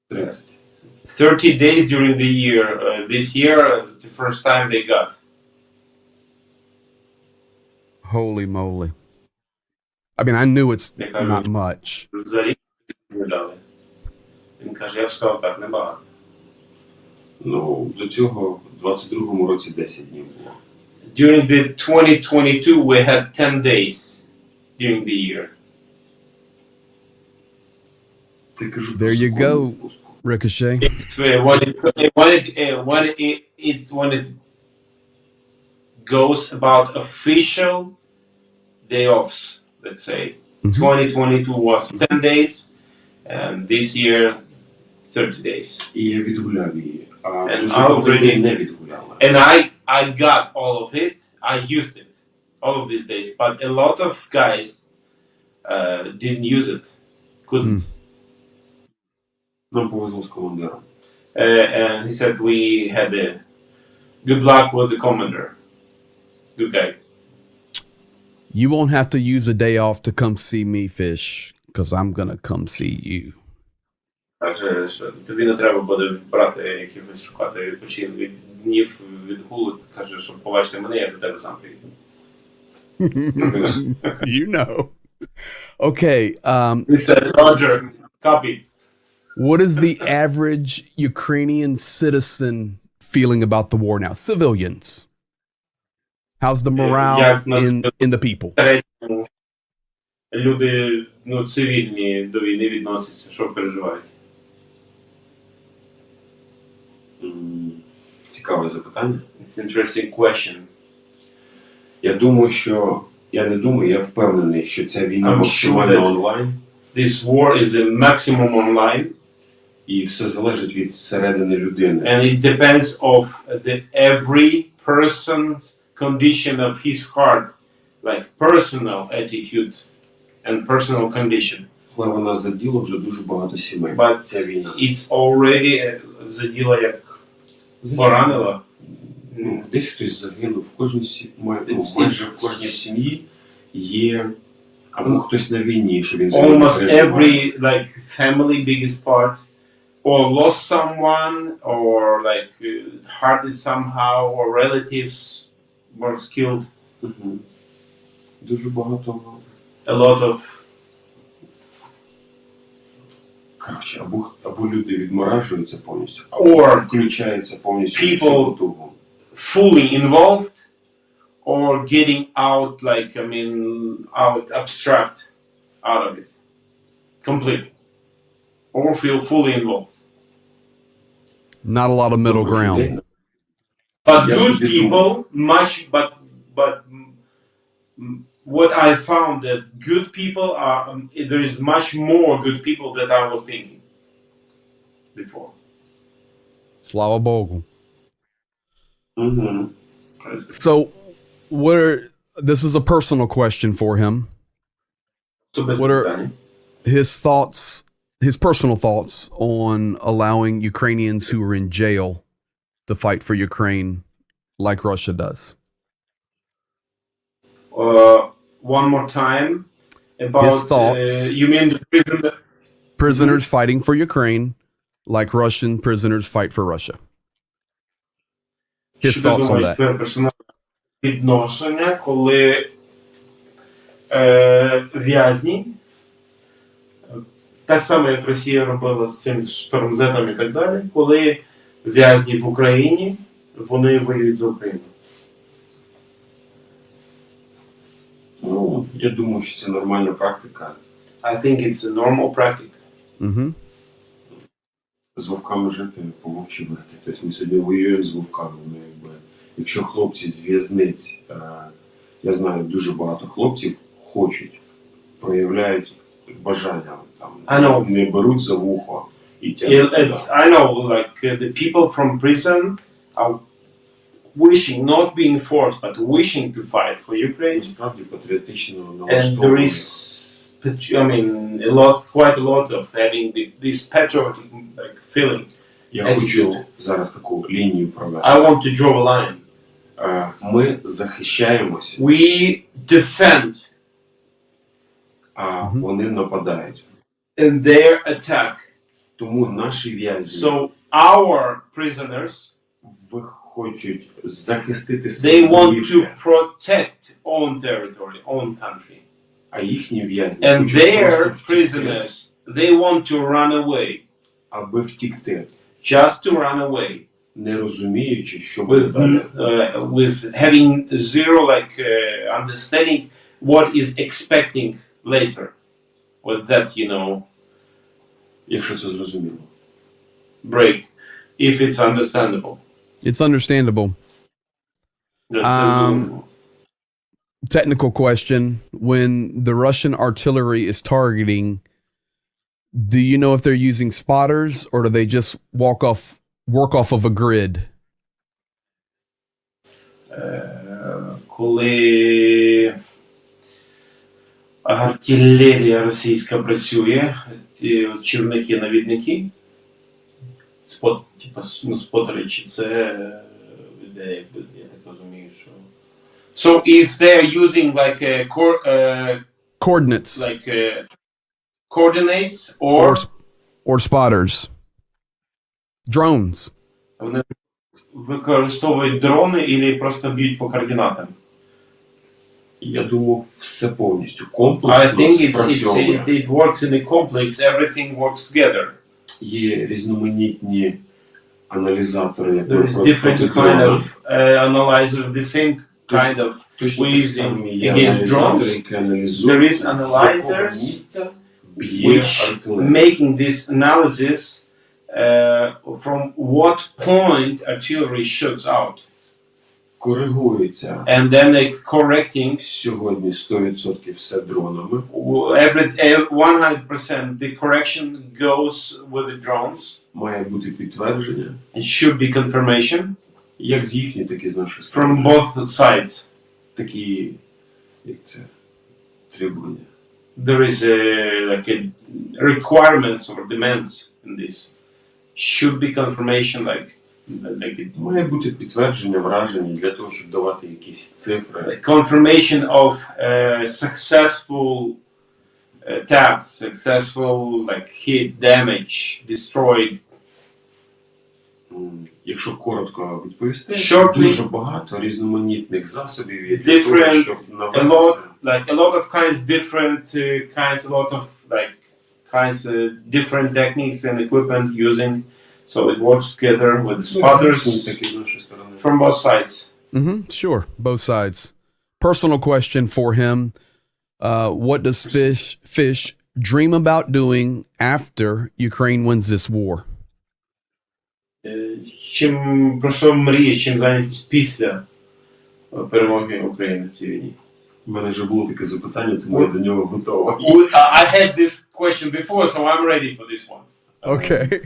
30. 30 days during the year. This year, the first time they got. Holy moly. I mean, I knew it's not much. За рік не дали. Він каже, я б сказав так, небагато. Ну, до цього в 22-му році 10 днів було. During the 2022, we had 10 days during the year. Ти кажу, There you go, Ricochet. It's when it goes about official day offs, let's say. 2022 was 10 days, and this year 30 days. І я відгуляв її, а And дуже I багато людей already- не відгуляли. And I got all of it. I used it, all of these days. But a lot of guys didn't use it, couldn't. Нам повезло з командиром. And he said we had a good luck with the commander. Good guy. You won't have to use a day off to come see me, Fish, because I'm going to come see you. Каже, що тобі не треба буде брати якихось шукати відпочинок днів відгулу. Каже, щоб побачити мене, я до тебе сам приїду. You know. Okay. He said, Roger, copy. What is the average Ukrainian citizen feeling about the war now? Civilians. How's the morale in the people? Третьому люди, цивільні до війни відносяться, що переживають. Цікаве запитання. It's an interesting question. Я думаю, що... Я впевнений, що ця війна I'm максимально sure that- онлайн. This war is a maximum online, І все залежить від середини людини. and it depends of the every person's condition of his heart, like personal attitude and personal condition. Але вона заділа вже дуже багато сімей. But Ця війна. it's already заділа як поранила. Ну, десь хтось загинув. В кожній It's- майже в кожній сім'ї є або хтось на війні, що він Almost переживає. every like family biggest part or lost someone, or like hurted somehow, or relatives were killed. Мгм. Дуже багато. A lot of Коротше, або люди відморажуються повністю, Or включаються повністю в people- всю потугу. fully involved, or getting out, like out abstract out of it completely, or feel fully involved. Not a lot of middle Добрих ground. людей. But Yes, good we do. people, what I found that good people are, there is much more good people than I was thinking before. Slava Bogle. Мгм. So, this is a personal question for him. So без What are- питання. His personal thoughts on allowing Ukrainians who are in jail to fight for Ukraine like Russia does. One more time about His thoughts. You mean the prisoner? Prisoners fighting for Ukraine like Russian prisoners fight for Russia. His Що thoughts on думаєш, that. твоє персональне відношення, коли в'язні, так само як Росія робила з цим штормзетом і так далі, коли в'язні в Україні, вони воюють за Україну. Ну, я думаю, що це нормальна практика. I think it's a normal practice. Mm-hmm. З вовками жити, по вовчі вити. Тобто ми сьогодні воюємо з вовками. Ну, якби, якщо хлопці з в'язниць, я знаю, дуже багато хлопців хочуть, проявляють бажання, I там, know. не беруть за вухо і тягнуть. I know, like the people from prison are wishing, not being forced, but wishing to fight for Ukraine. Насправді патріотично And there налаштовані. is, quite a lot of having this patriotic like feeling. Я attitude. хочу зараз таку лінію провести. I want to draw a line. Ми захищаємося, We defend, а Мгм. вони нападають. and their attack. Тому наші в'язні So our prisoners, хочуть захистити they своє want to довір'я, protect own territory, own country, а їхні в'язні and хочуть their просто втікти, prisoners, they want to run away, аби втікти, just to run away, не розуміючи, що буде with далі. with having zero understanding what is expecting later, with that Якщо це зрозуміло. break, if it's understandable. It's understandable. That's Technical question. When the Russian artillery is targeting, do you know if they're using spotters or do they just work off of a grid? Коли артилерія російська працює, чи в них є навідники, спотери, чи це я так розумію, що... So if they're using Coordinates coordinates or spotters. Drones. вони використовують дрони або просто б'ють по координатам. Я думав, все повністю I комплексно think спрацьовує. it works in a complex, everything works together. Є різноманітні аналізатори, як There is different kind of analyzer, the same kind of точно ways так само є against аналізатори, drones. які аналізують, There is з якого analyzers місця б'є which артилерія. making this analysis from what point artillery shoots out, Коригується and then they correcting сьогодні 100% все дронами. 100%. The correction goes with the drones. Має бути підтвердження, It should be confirmation як з їхньої, так і з нашої from сторони. both sides. Такі, як це, требування. There is a requirements or demands in this. Should be confirmation like it, Має бути підтвердження вражень для того, щоб давати якісь цифри. confirmation of successful attack, successful hit, damage, destroyed Якщо коротко відповісти, Shortly. дуже багато різноманітних засобів є для Different, того, щоб a навестися. lot of kinds, different kinds, a lot of different techniques and equipment using, so it works together with the spotters Так і з нашої сторони. from both sides. Sure, both sides. Personal question for him. What does Fish dream about doing after Ukraine wins this war? Про що мріє, чим зайнятися після перемоги України в цій війні? У мене вже було таке запитання, тому я до нього готовий. I had this question before, so I'm ready for this one. Okay.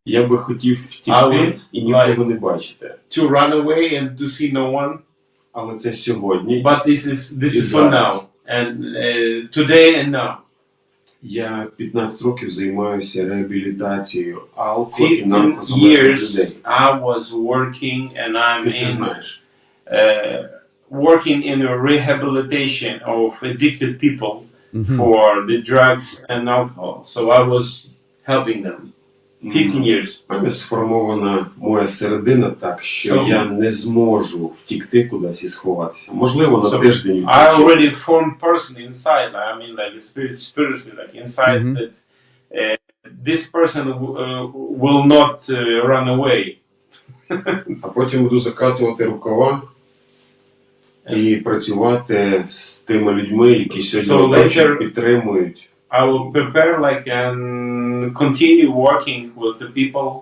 Я би хотів I втікти would і нікого не бачити. To run away and to see no one, Але це сьогодні. but this is for зараз. now, and today and now. Я 15 років займаюся реабілітацією алко і 15 наркозалежних years людей. I was working and I'm Ти це in знаєш. working in a rehabilitation of addicted people for the drugs and alcohol. So I was helping them. 15 years. У мене сформована моя середина так, що So- я не зможу втікти кудись і сховатися. Можливо, на So тиждень. I already formed person inside. I mean, like spiritually, like inside Mhm. that this person will not run away. А потім буду закатувати рукава і працювати з тими людьми, які сьогодні So оточують, later- підтримують. I will prepare like and continue working with the people.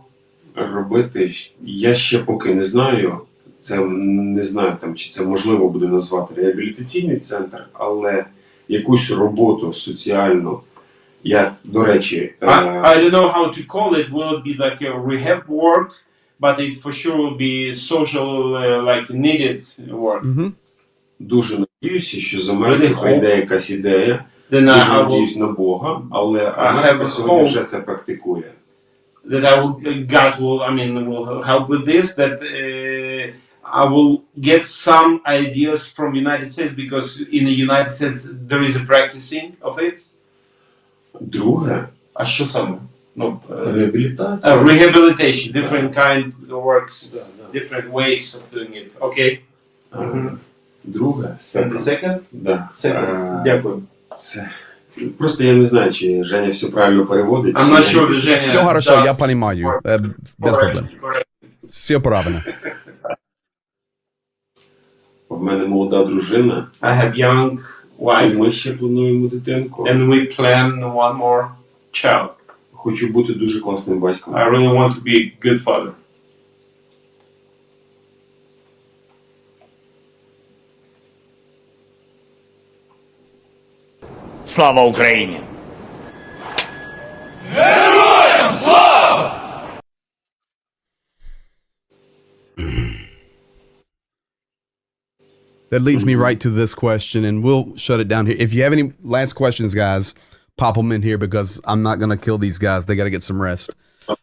Робити. Я ще поки не знаю. Це не знаю там, чи це можливо буде назвати реабілітаційний центр, але якусь роботу соціальну. Я, до речі, I don't know how to call it. Will it be like a rehab work, but it for sure will be social, like needed work. дуже надіюся, що з Америки Really прийде якась ідея. Then Дуже I will надіюсь на Бога, але have Америка a сьогодні hope. вже це практикує. that I will God will will help with this. That I will get some ideas from United States because in the United States there is a practicing of it. Друге, А що саме? Ну, реабілітація. rehabilitation, different kind of works, different ways of doing it. Okay. Друге, And the second? Да. Second. Дякую. Це просто я не знаю, чи Женя все правильно переводить. I'm чи not ні. sure that Женя Все хорошо, does я понимаю. Без проблем. correct. Все правильно. В мене молода дружина, I have young і wife ми ще плануємо дитинку. and we plan one more child. Хочу бути дуже класним батьком. I really want to be a good father. Слава Україні! That leads me right to this question, and we'll shut it down here. If you have any last questions, guys, pop them in here because I'm not going to kill these guys. They got to get some rest.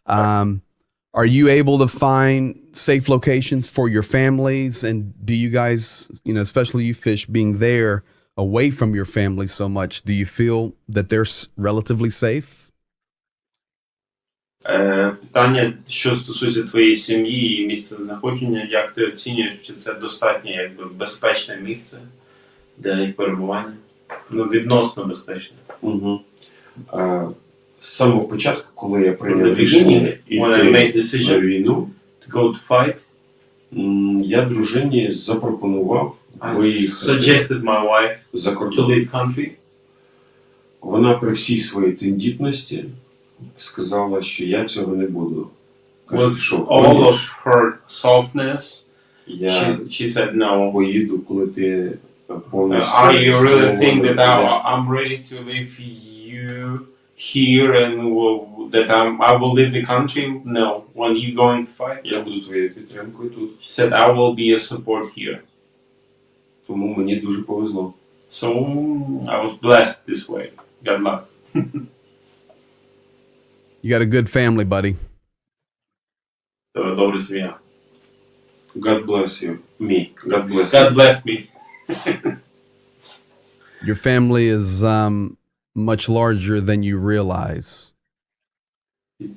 Are you able to find safe locations for your families? And do you guys, especially you Fish, being there away from your family so much, do you feel that they're relatively safe? Питання, що стосується твоєї сім'ї і місця знаходження, як ти оцінюєш, чи це достатньо безпечне місце для їх перебування? Ну, відносно безпечне. Угу. З самого початку, коли я From the прийняв рішення beginning, when I made йти на decision війну, to go to fight, я дружині запропонував I виїхати suggested my wife за to кордон. leave country. Вона при всій своїй тендітності сказала, що я цього не буду. Кажу, With що all «Гониш, of her softness, я she said no. поїду, коли ти повністю... I really think that будеш». I'm ready to leave you here and that I will leave the country? No. When you going to fight? Я буду твоєю підтримкою тут. She said, I will be a support here. Тому мені дуже повезло. So I was blessed this way. God luck. You got a good family, buddy. Добра сім'я. God bless you. Me. God bless God you. bless me. Your family is much larger than you realize.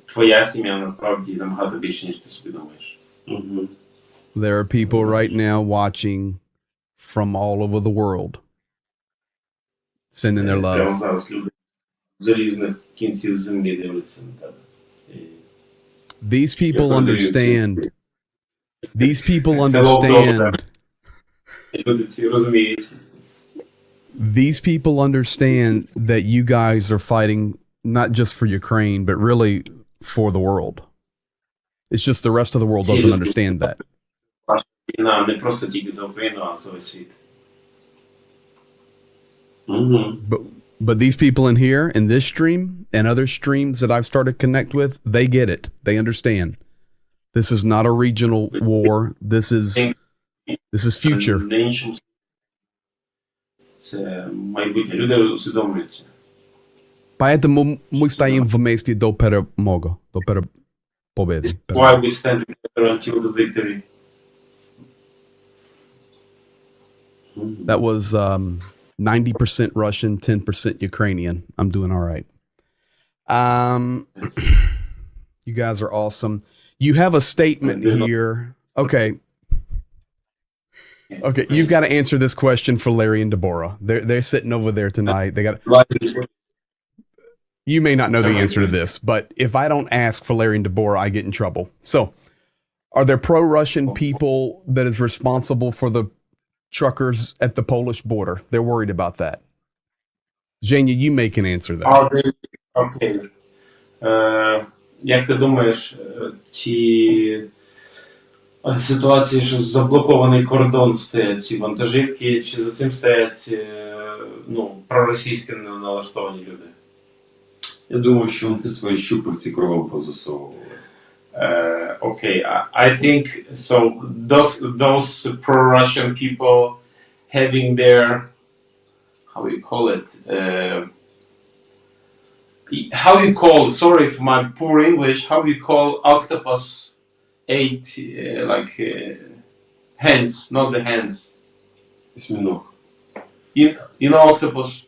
твоя сім'я насправді набагато більше, ніж ти собі думаєш. Угу. There are people right now watching from all over the world, sending their Прямо love. зараз люди з різних кінців землі дивляться на тебе. These people Yeah, understand. These people Hello, understand. І люди ці розуміють. These people understand that you guys are fighting not just for Ukraine, but really for the world. It's just the rest of the world doesn't understand that. Війна не просто тільки за Україну, а за весь світ. Угу. But these people in here, in this stream, and other streams that I've started to connect with, they get it. They understand. This is not a regional war. This is future. На іншому це майбутнє. Люди усвідомлюються. Поэтому мы стоим вместе до перемоги, до победы. Why we stand together until the victory. That was 90% Russian, 10% Ukrainian. I'm doing all right. You guys are awesome. You have a statement here. Okay. Okay, you've got to answer this question for Larry and Deborah. They're sitting over there tonight. They got. You may not know the answer to this, but if I don't ask for Larry and Deborah, I get in trouble. So, are there pro-Russian people that is responsible for the truckers at the Polish border? They're worried about that. Zhenya, you may can answer that. Окей. Як ти думаєш, ті ситуації, що заблокований кордон стоять ці вантажівки, чи за цим стоять проросійські налаштовані люди? Я думаю, що вони свої щупальці кругом позасовували. Okay, I think so. Those pro-Russian people having their, how you call it? How you call? Sorry for my poor English. How you call octopus? 8 hands, not the hands. Осьміног. You know octopus?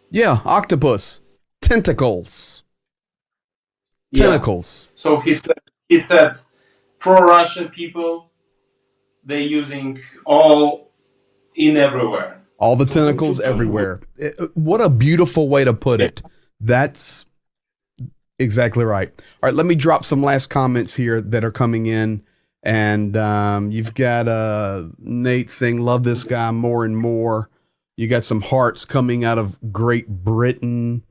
Yeah, octopus. Tentacles. Yeah. Tentacles. So he said pro-Russian people, they're using all in everywhere. All the tentacles everywhere. What a beautiful way to put it. That's exactly right. All right, let me drop some last comments here that are coming in. And you've got Nate saying, love this guy more and more. You got some hearts coming out of Great Britain.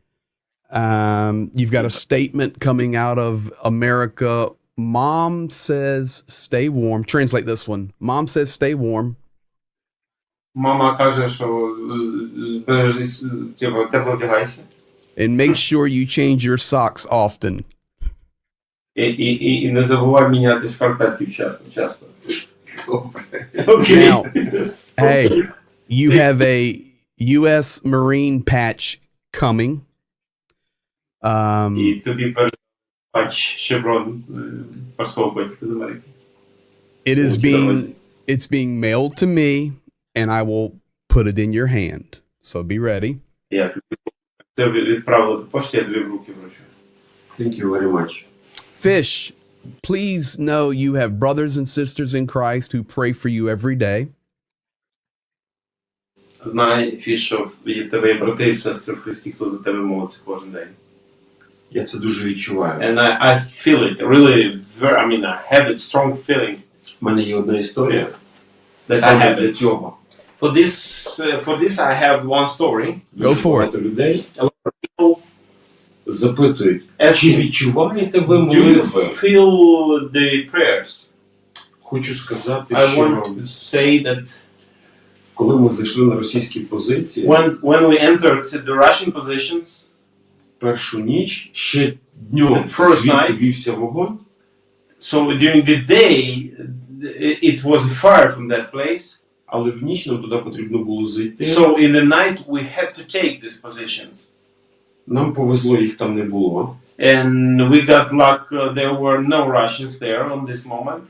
You've got a statement coming out of America. Mom says, stay warm. Translate this one. Mom says, stay warm. Мама каже, що бережись, тепло вдягайся. And make sure you change your socks often. І не забувай міняти шкарпетки часто. Now, hey, you have a U.S. Marine patch coming. І тобі патч шеврон морського батька з Америки. It's being mailed to me, and I will put it in your hand. So be ready. Я це відправила до пошти, я тобі в руки вручу. Thank you very much. Fish, please know you have brothers and sisters in Christ who pray for you every day. Знай, Фіш, що в тебе є брати і сестри в Христі, хто за тебе молиться кожен день. Я це дуже відчуваю. And I feel it really I have a strong feeling. У мене є одна історія. That I Саме have для it. цього. For this I have one story. Go for Багато людей запитують, As чи відчуваєте ви Do you молитви? feel the prayers? Хочу сказати, I що want to say that коли ми зайшли на російські позиції, when we entered the Russian positions, першу ніч, ще днем The first звідти night. вівся вогонь, so during the day it was a fire from that place. але в ніч нам туди потрібно було зайти. So in the night we had to take these positions. Нам повезло, їх там не було. And we got luck, there were no Russians there on this moment.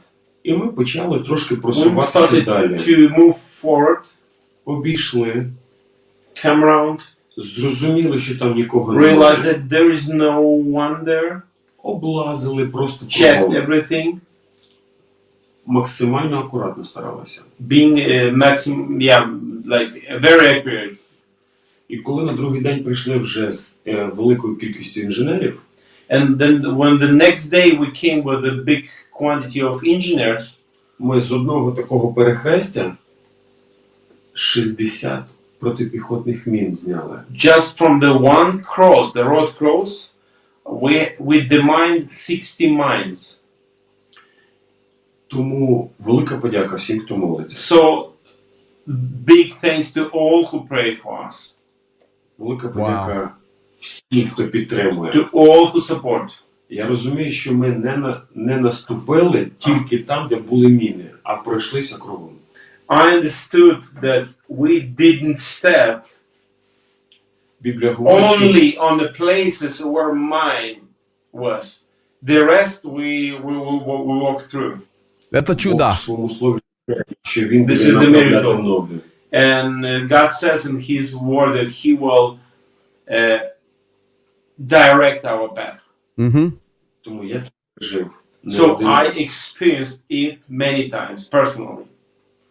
І ми почали трошки We просуватися started далі. to move forward, Обійшли, come around, зрозуміли, що там нікого realized немає. that there is no one there. Облазили, просто checked кругом. everything, Максимально акуратно старалися. being like very accurate. І коли на другий день прийшли вже з великою кількістю інженерів, And then when the next day we came with a big quantity of engineers, ми з одного такого перехрестя 60 протипіхотних мін зняли. just from the one cross, the road cross, we demined 60 mines. Тому велика подяка всім, хто молиться. So big thanks to all who pray for us, Велика подяка всім, хто підтримує. to all who support. Я розумію, що ми не наступили тільки там, де були міни, а пройшлися кругом. I understood that we didn't step Біблія говорить, що only on the places where mine was. The rest we walked through. Это Бог чудо. в своєму слові, що він This буде is a направляти miracle. ноги. And God says in His word that He will direct our path. Mm-hmm. Тому я це пережив. Не So один I раз. experienced it many times personally.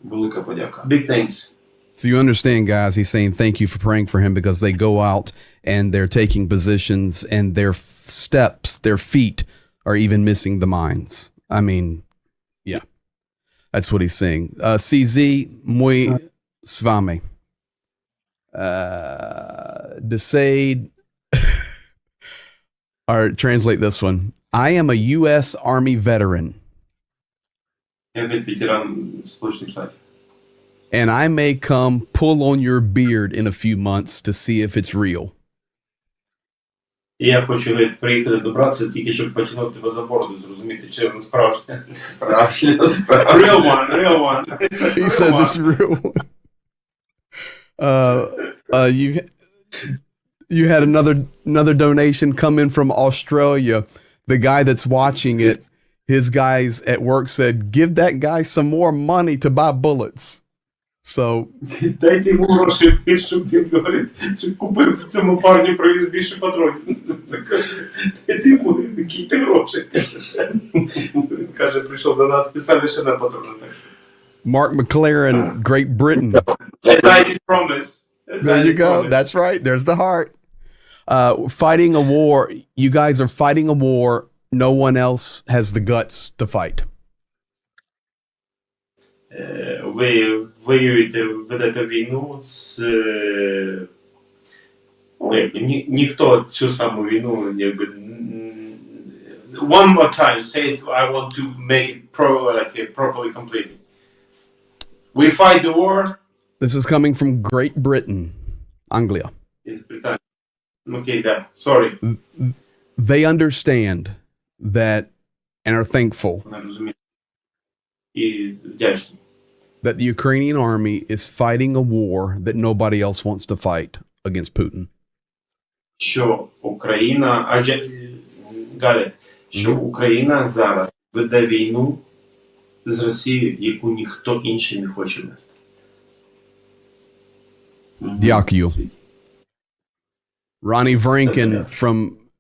Велика подяка. Big thanks. So you understand, guys, he's saying thank you for praying for him because they go out and they're taking positions and their steps, their feet are even missing the mines. I mean, yeah, that's what he's saying. CZ, muy s vami. Decide, or translate this one. I am a U.S. Army veteran, Я ветеран Сполучених Штатів. and I may come pull on your beard in a few months to see if it's real. І я хочу приїхати добратися тільки щоб потягнути тебе за бороду, зрозуміти, чи воно справжнє. Справжня Real one, real one. He says it's real. You had another donation come in from Australia. The guy that's watching it, his guys at work said, "Give that guy some more money to buy bullets." So Дайте йому гроші, щоб він говорить, щоб купив цьому парню, привіз більше патронів. Це каже, дайте йому такі гроші. Він каже, прийшов до нас спеціально ще на патрони. Mark McLaren, Great Britain. As I did promise. There you go. That's right. There's the heart. Fighting a war. You guys are fighting a war no one else has the guts to fight. Ви воюєте, ведете війну з... ніхто цю саму війну, якби... One more time, say it, I want to make it properly complete. We fight the war. This is coming from Great Britain, Anglia. Із Британії. Okay, да. Sorry. They understand that and are thankful Вона розуміє. І вдячні. that the Ukrainian army is fighting a war that nobody else wants to fight against Putin. Що Україна, Галя, що Україна зараз веде війну з Росією, яку ніхто інший не хоче вести. Дякую. Ronnie Vranken from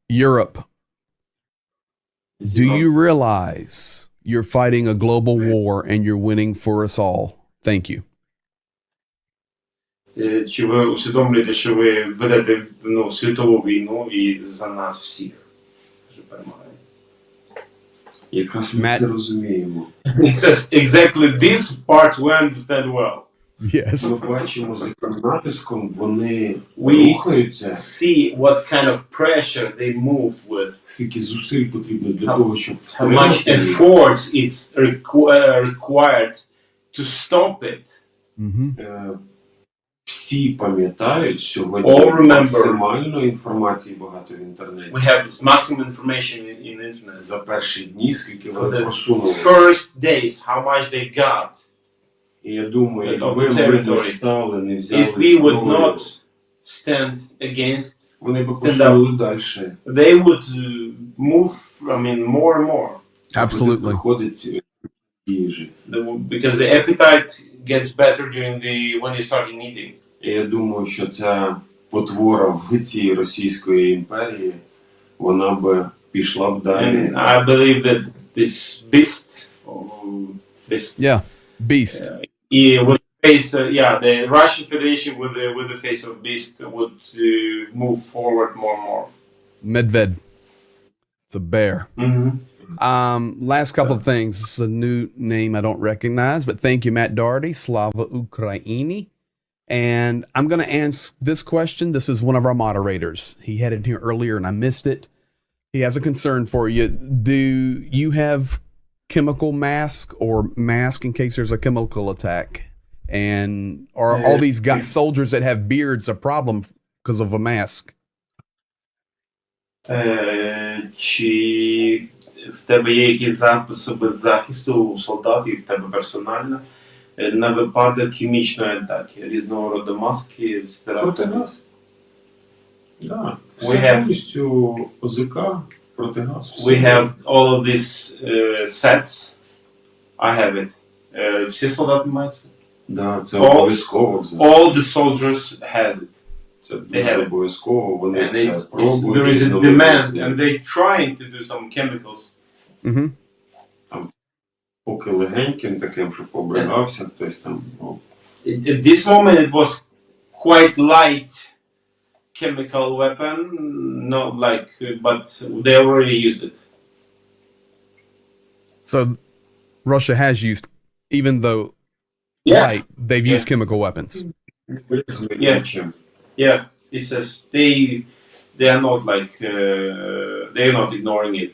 Europe. Do you realize you're fighting a global war and you're winning for us all? Thank you. Чи ви усвідомлюєте, що ви ведете світову війну і за нас всіх? Що перемагає. Якраз ми Matt- це розуміємо. It says exactly this part we understand well. Yes. Ми бачимо, з яким натиском вони We рухаються, see what kind of pressure they moved with, скільки зусиль потрібно для того, щоб how much втримати їх. efforts it's required to stop it. Mm-hmm. Всі пам'ятають сьогодні All remember. максимально інформації багато в інтернеті. We have this maximum information in the internet. За перші дні, скільки For вони the просунули. first days, how much they got. І я думаю, Of якби the ми не territory. стали, не взяли If we would зброю, not stand against, вони б stand посунули далі. they would move, more and more. Absolutely. Виходить їжі. Because the appetite gets better when you start eating. І я думаю, що ця потвора в лиці Російської імперії, вона би пішла б далі. And I believe that this beast, beast, Yeah. Beast. with the face, the Russian Federation with the face of beast would move forward more and more. Medved. It's a bear. Mm-hmm. Last couple of things. This is a new name I don't recognize, but thank you, Matt Doherty. Slava Ukraini. And I'm going to answer this question. This is one of our moderators. He had it here earlier and I missed it. He has a concern for you. Do you have chemical mask or mask in case there's a chemical attack? And are all these guys, soldiers that have beards a problem because of a mask? Чи в тебе є якісь записи без захисту у солдатів, в тебе персонально, на випадок хімічної атаки, різного роду маски, респіратори? Протигаз. Да. We Все have- повністю ОЗК, протигаз. все. We have all of these sets. I have it. Всі солдати мають? Да, це All- обов'язково взагалі. All the soldiers has it. Це have дуже it. обов'язково. Вони And це it's, пробують. there is a різновидно. demand and they're trying to do some chemicals. Mm-hmm. Поки легеньким таким, щоб побригався, хтось там, ну, At this moment it was quite light chemical weapon, not like, but they already used it. So Russia has used, even though light, they've used chemical weapons. Yeah. чим. Yeah, it says they are not like they're not ignoring it.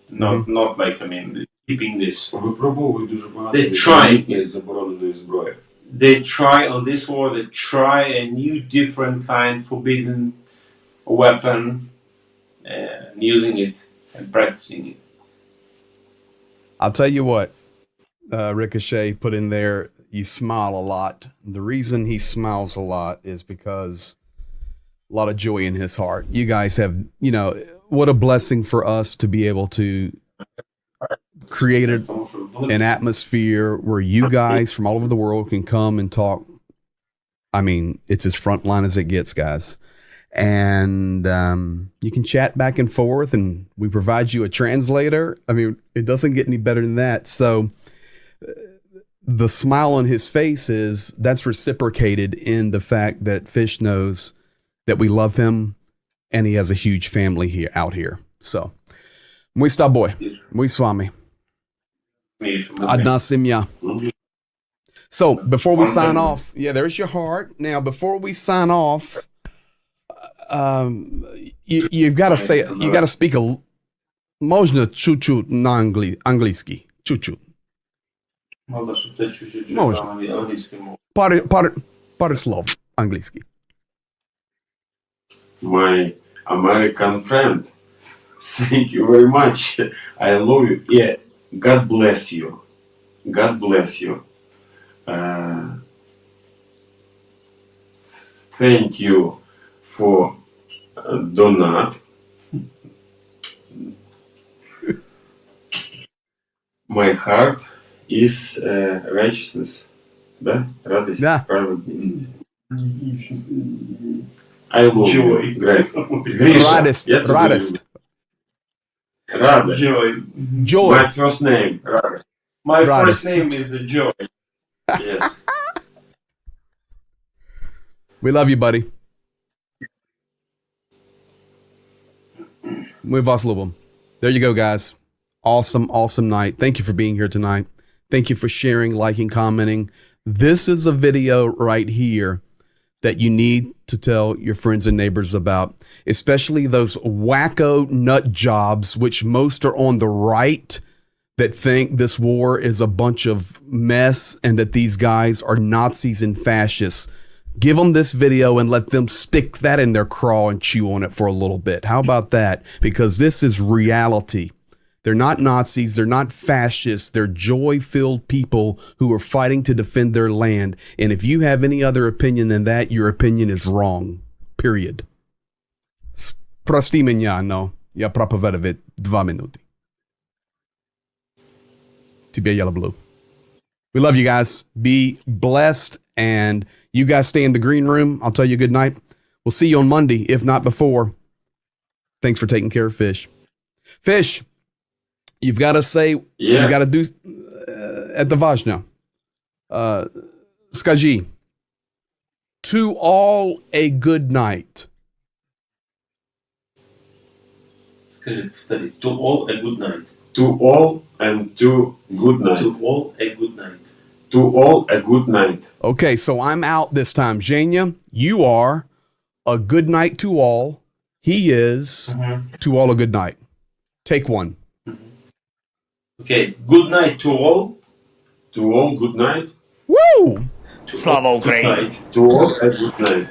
Not like, I mean, keeping this. Випробовують дуже багато They try. різноманітної забороненої зброї. They try on this war. They try a new, different kind, forbidden weapon, and using it and practicing it. I'll tell you what, Ricochet put in there, you smile a lot. The reason he smiles a lot is because a lot of joy in his heart. You guys have, you know, what a blessing for us to be able to create Тому що an atmosphere where you guys from all over the world can come and talk. I mean, it's as frontline as it gets, guys. And you can chat back and forth, and we provide you a translator. I mean, it doesn't get any better than that. So the smile on his face that's reciprocated in the fact that Fish knows that we love him, and he has a huge family here out here. So, мы с тобой, мы с вами. Одна семья. So before we sign off, there's your heart. Now, before we sign off, you've got to say, you got to speak можно чуть-чуть на английский, чуть-чуть. Можна, щоб ти чуть-чуть Можна. англійською мовою. Пару слов английский. My American friend, thank you very much. I love you. Yeah, God bless you. God bless you. Thank you for donate. My heart is righteousness. Да? Радость, Да. праведность. I love Joy. you, Greg. Гриша, Радость, я тебя радость. люблю. Радость. Joy. Joy. My first name. Радость. My Right. first name is Joy. Yes. We love you, buddy. Мы вас любим. There you go, guys. Awesome, awesome night. Thank you for being here tonight. Thank you for sharing, liking, commenting. This is a video right here that you need to tell your friends and neighbors about, especially those wacko nut jobs, which most are on the right, that think this war is a bunch of mess and that these guys are Nazis and fascists. Give them this video and let them stick that in their craw and chew on it for a little bit. How about that? Because this is reality. They're not Nazis. They're not fascists. They're joy-filled people who are fighting to defend their land. And if you have any other opinion than that, your opinion is wrong. Period. Прости меня, но я проповедовать 2 минуты. Тебе yellow blue. We love you guys. Be blessed. And you guys stay in the green room. I'll tell you good night. We'll see you on Monday, if not before. Thanks for taking care of Fish. Fish, you've got to say, Yeah. you got to do это важно. Скажи, to all a good night. Скажи, повтори. To all a good night. To all and to good night. To all a good night. To all a good night. Okay, so I'm out this time. Zhenya, you are a good night to all. He is to all a good night. Take one. Okay. Good night to all. To all good night. Woo! To Слава all, good Україні! night. To all a good night.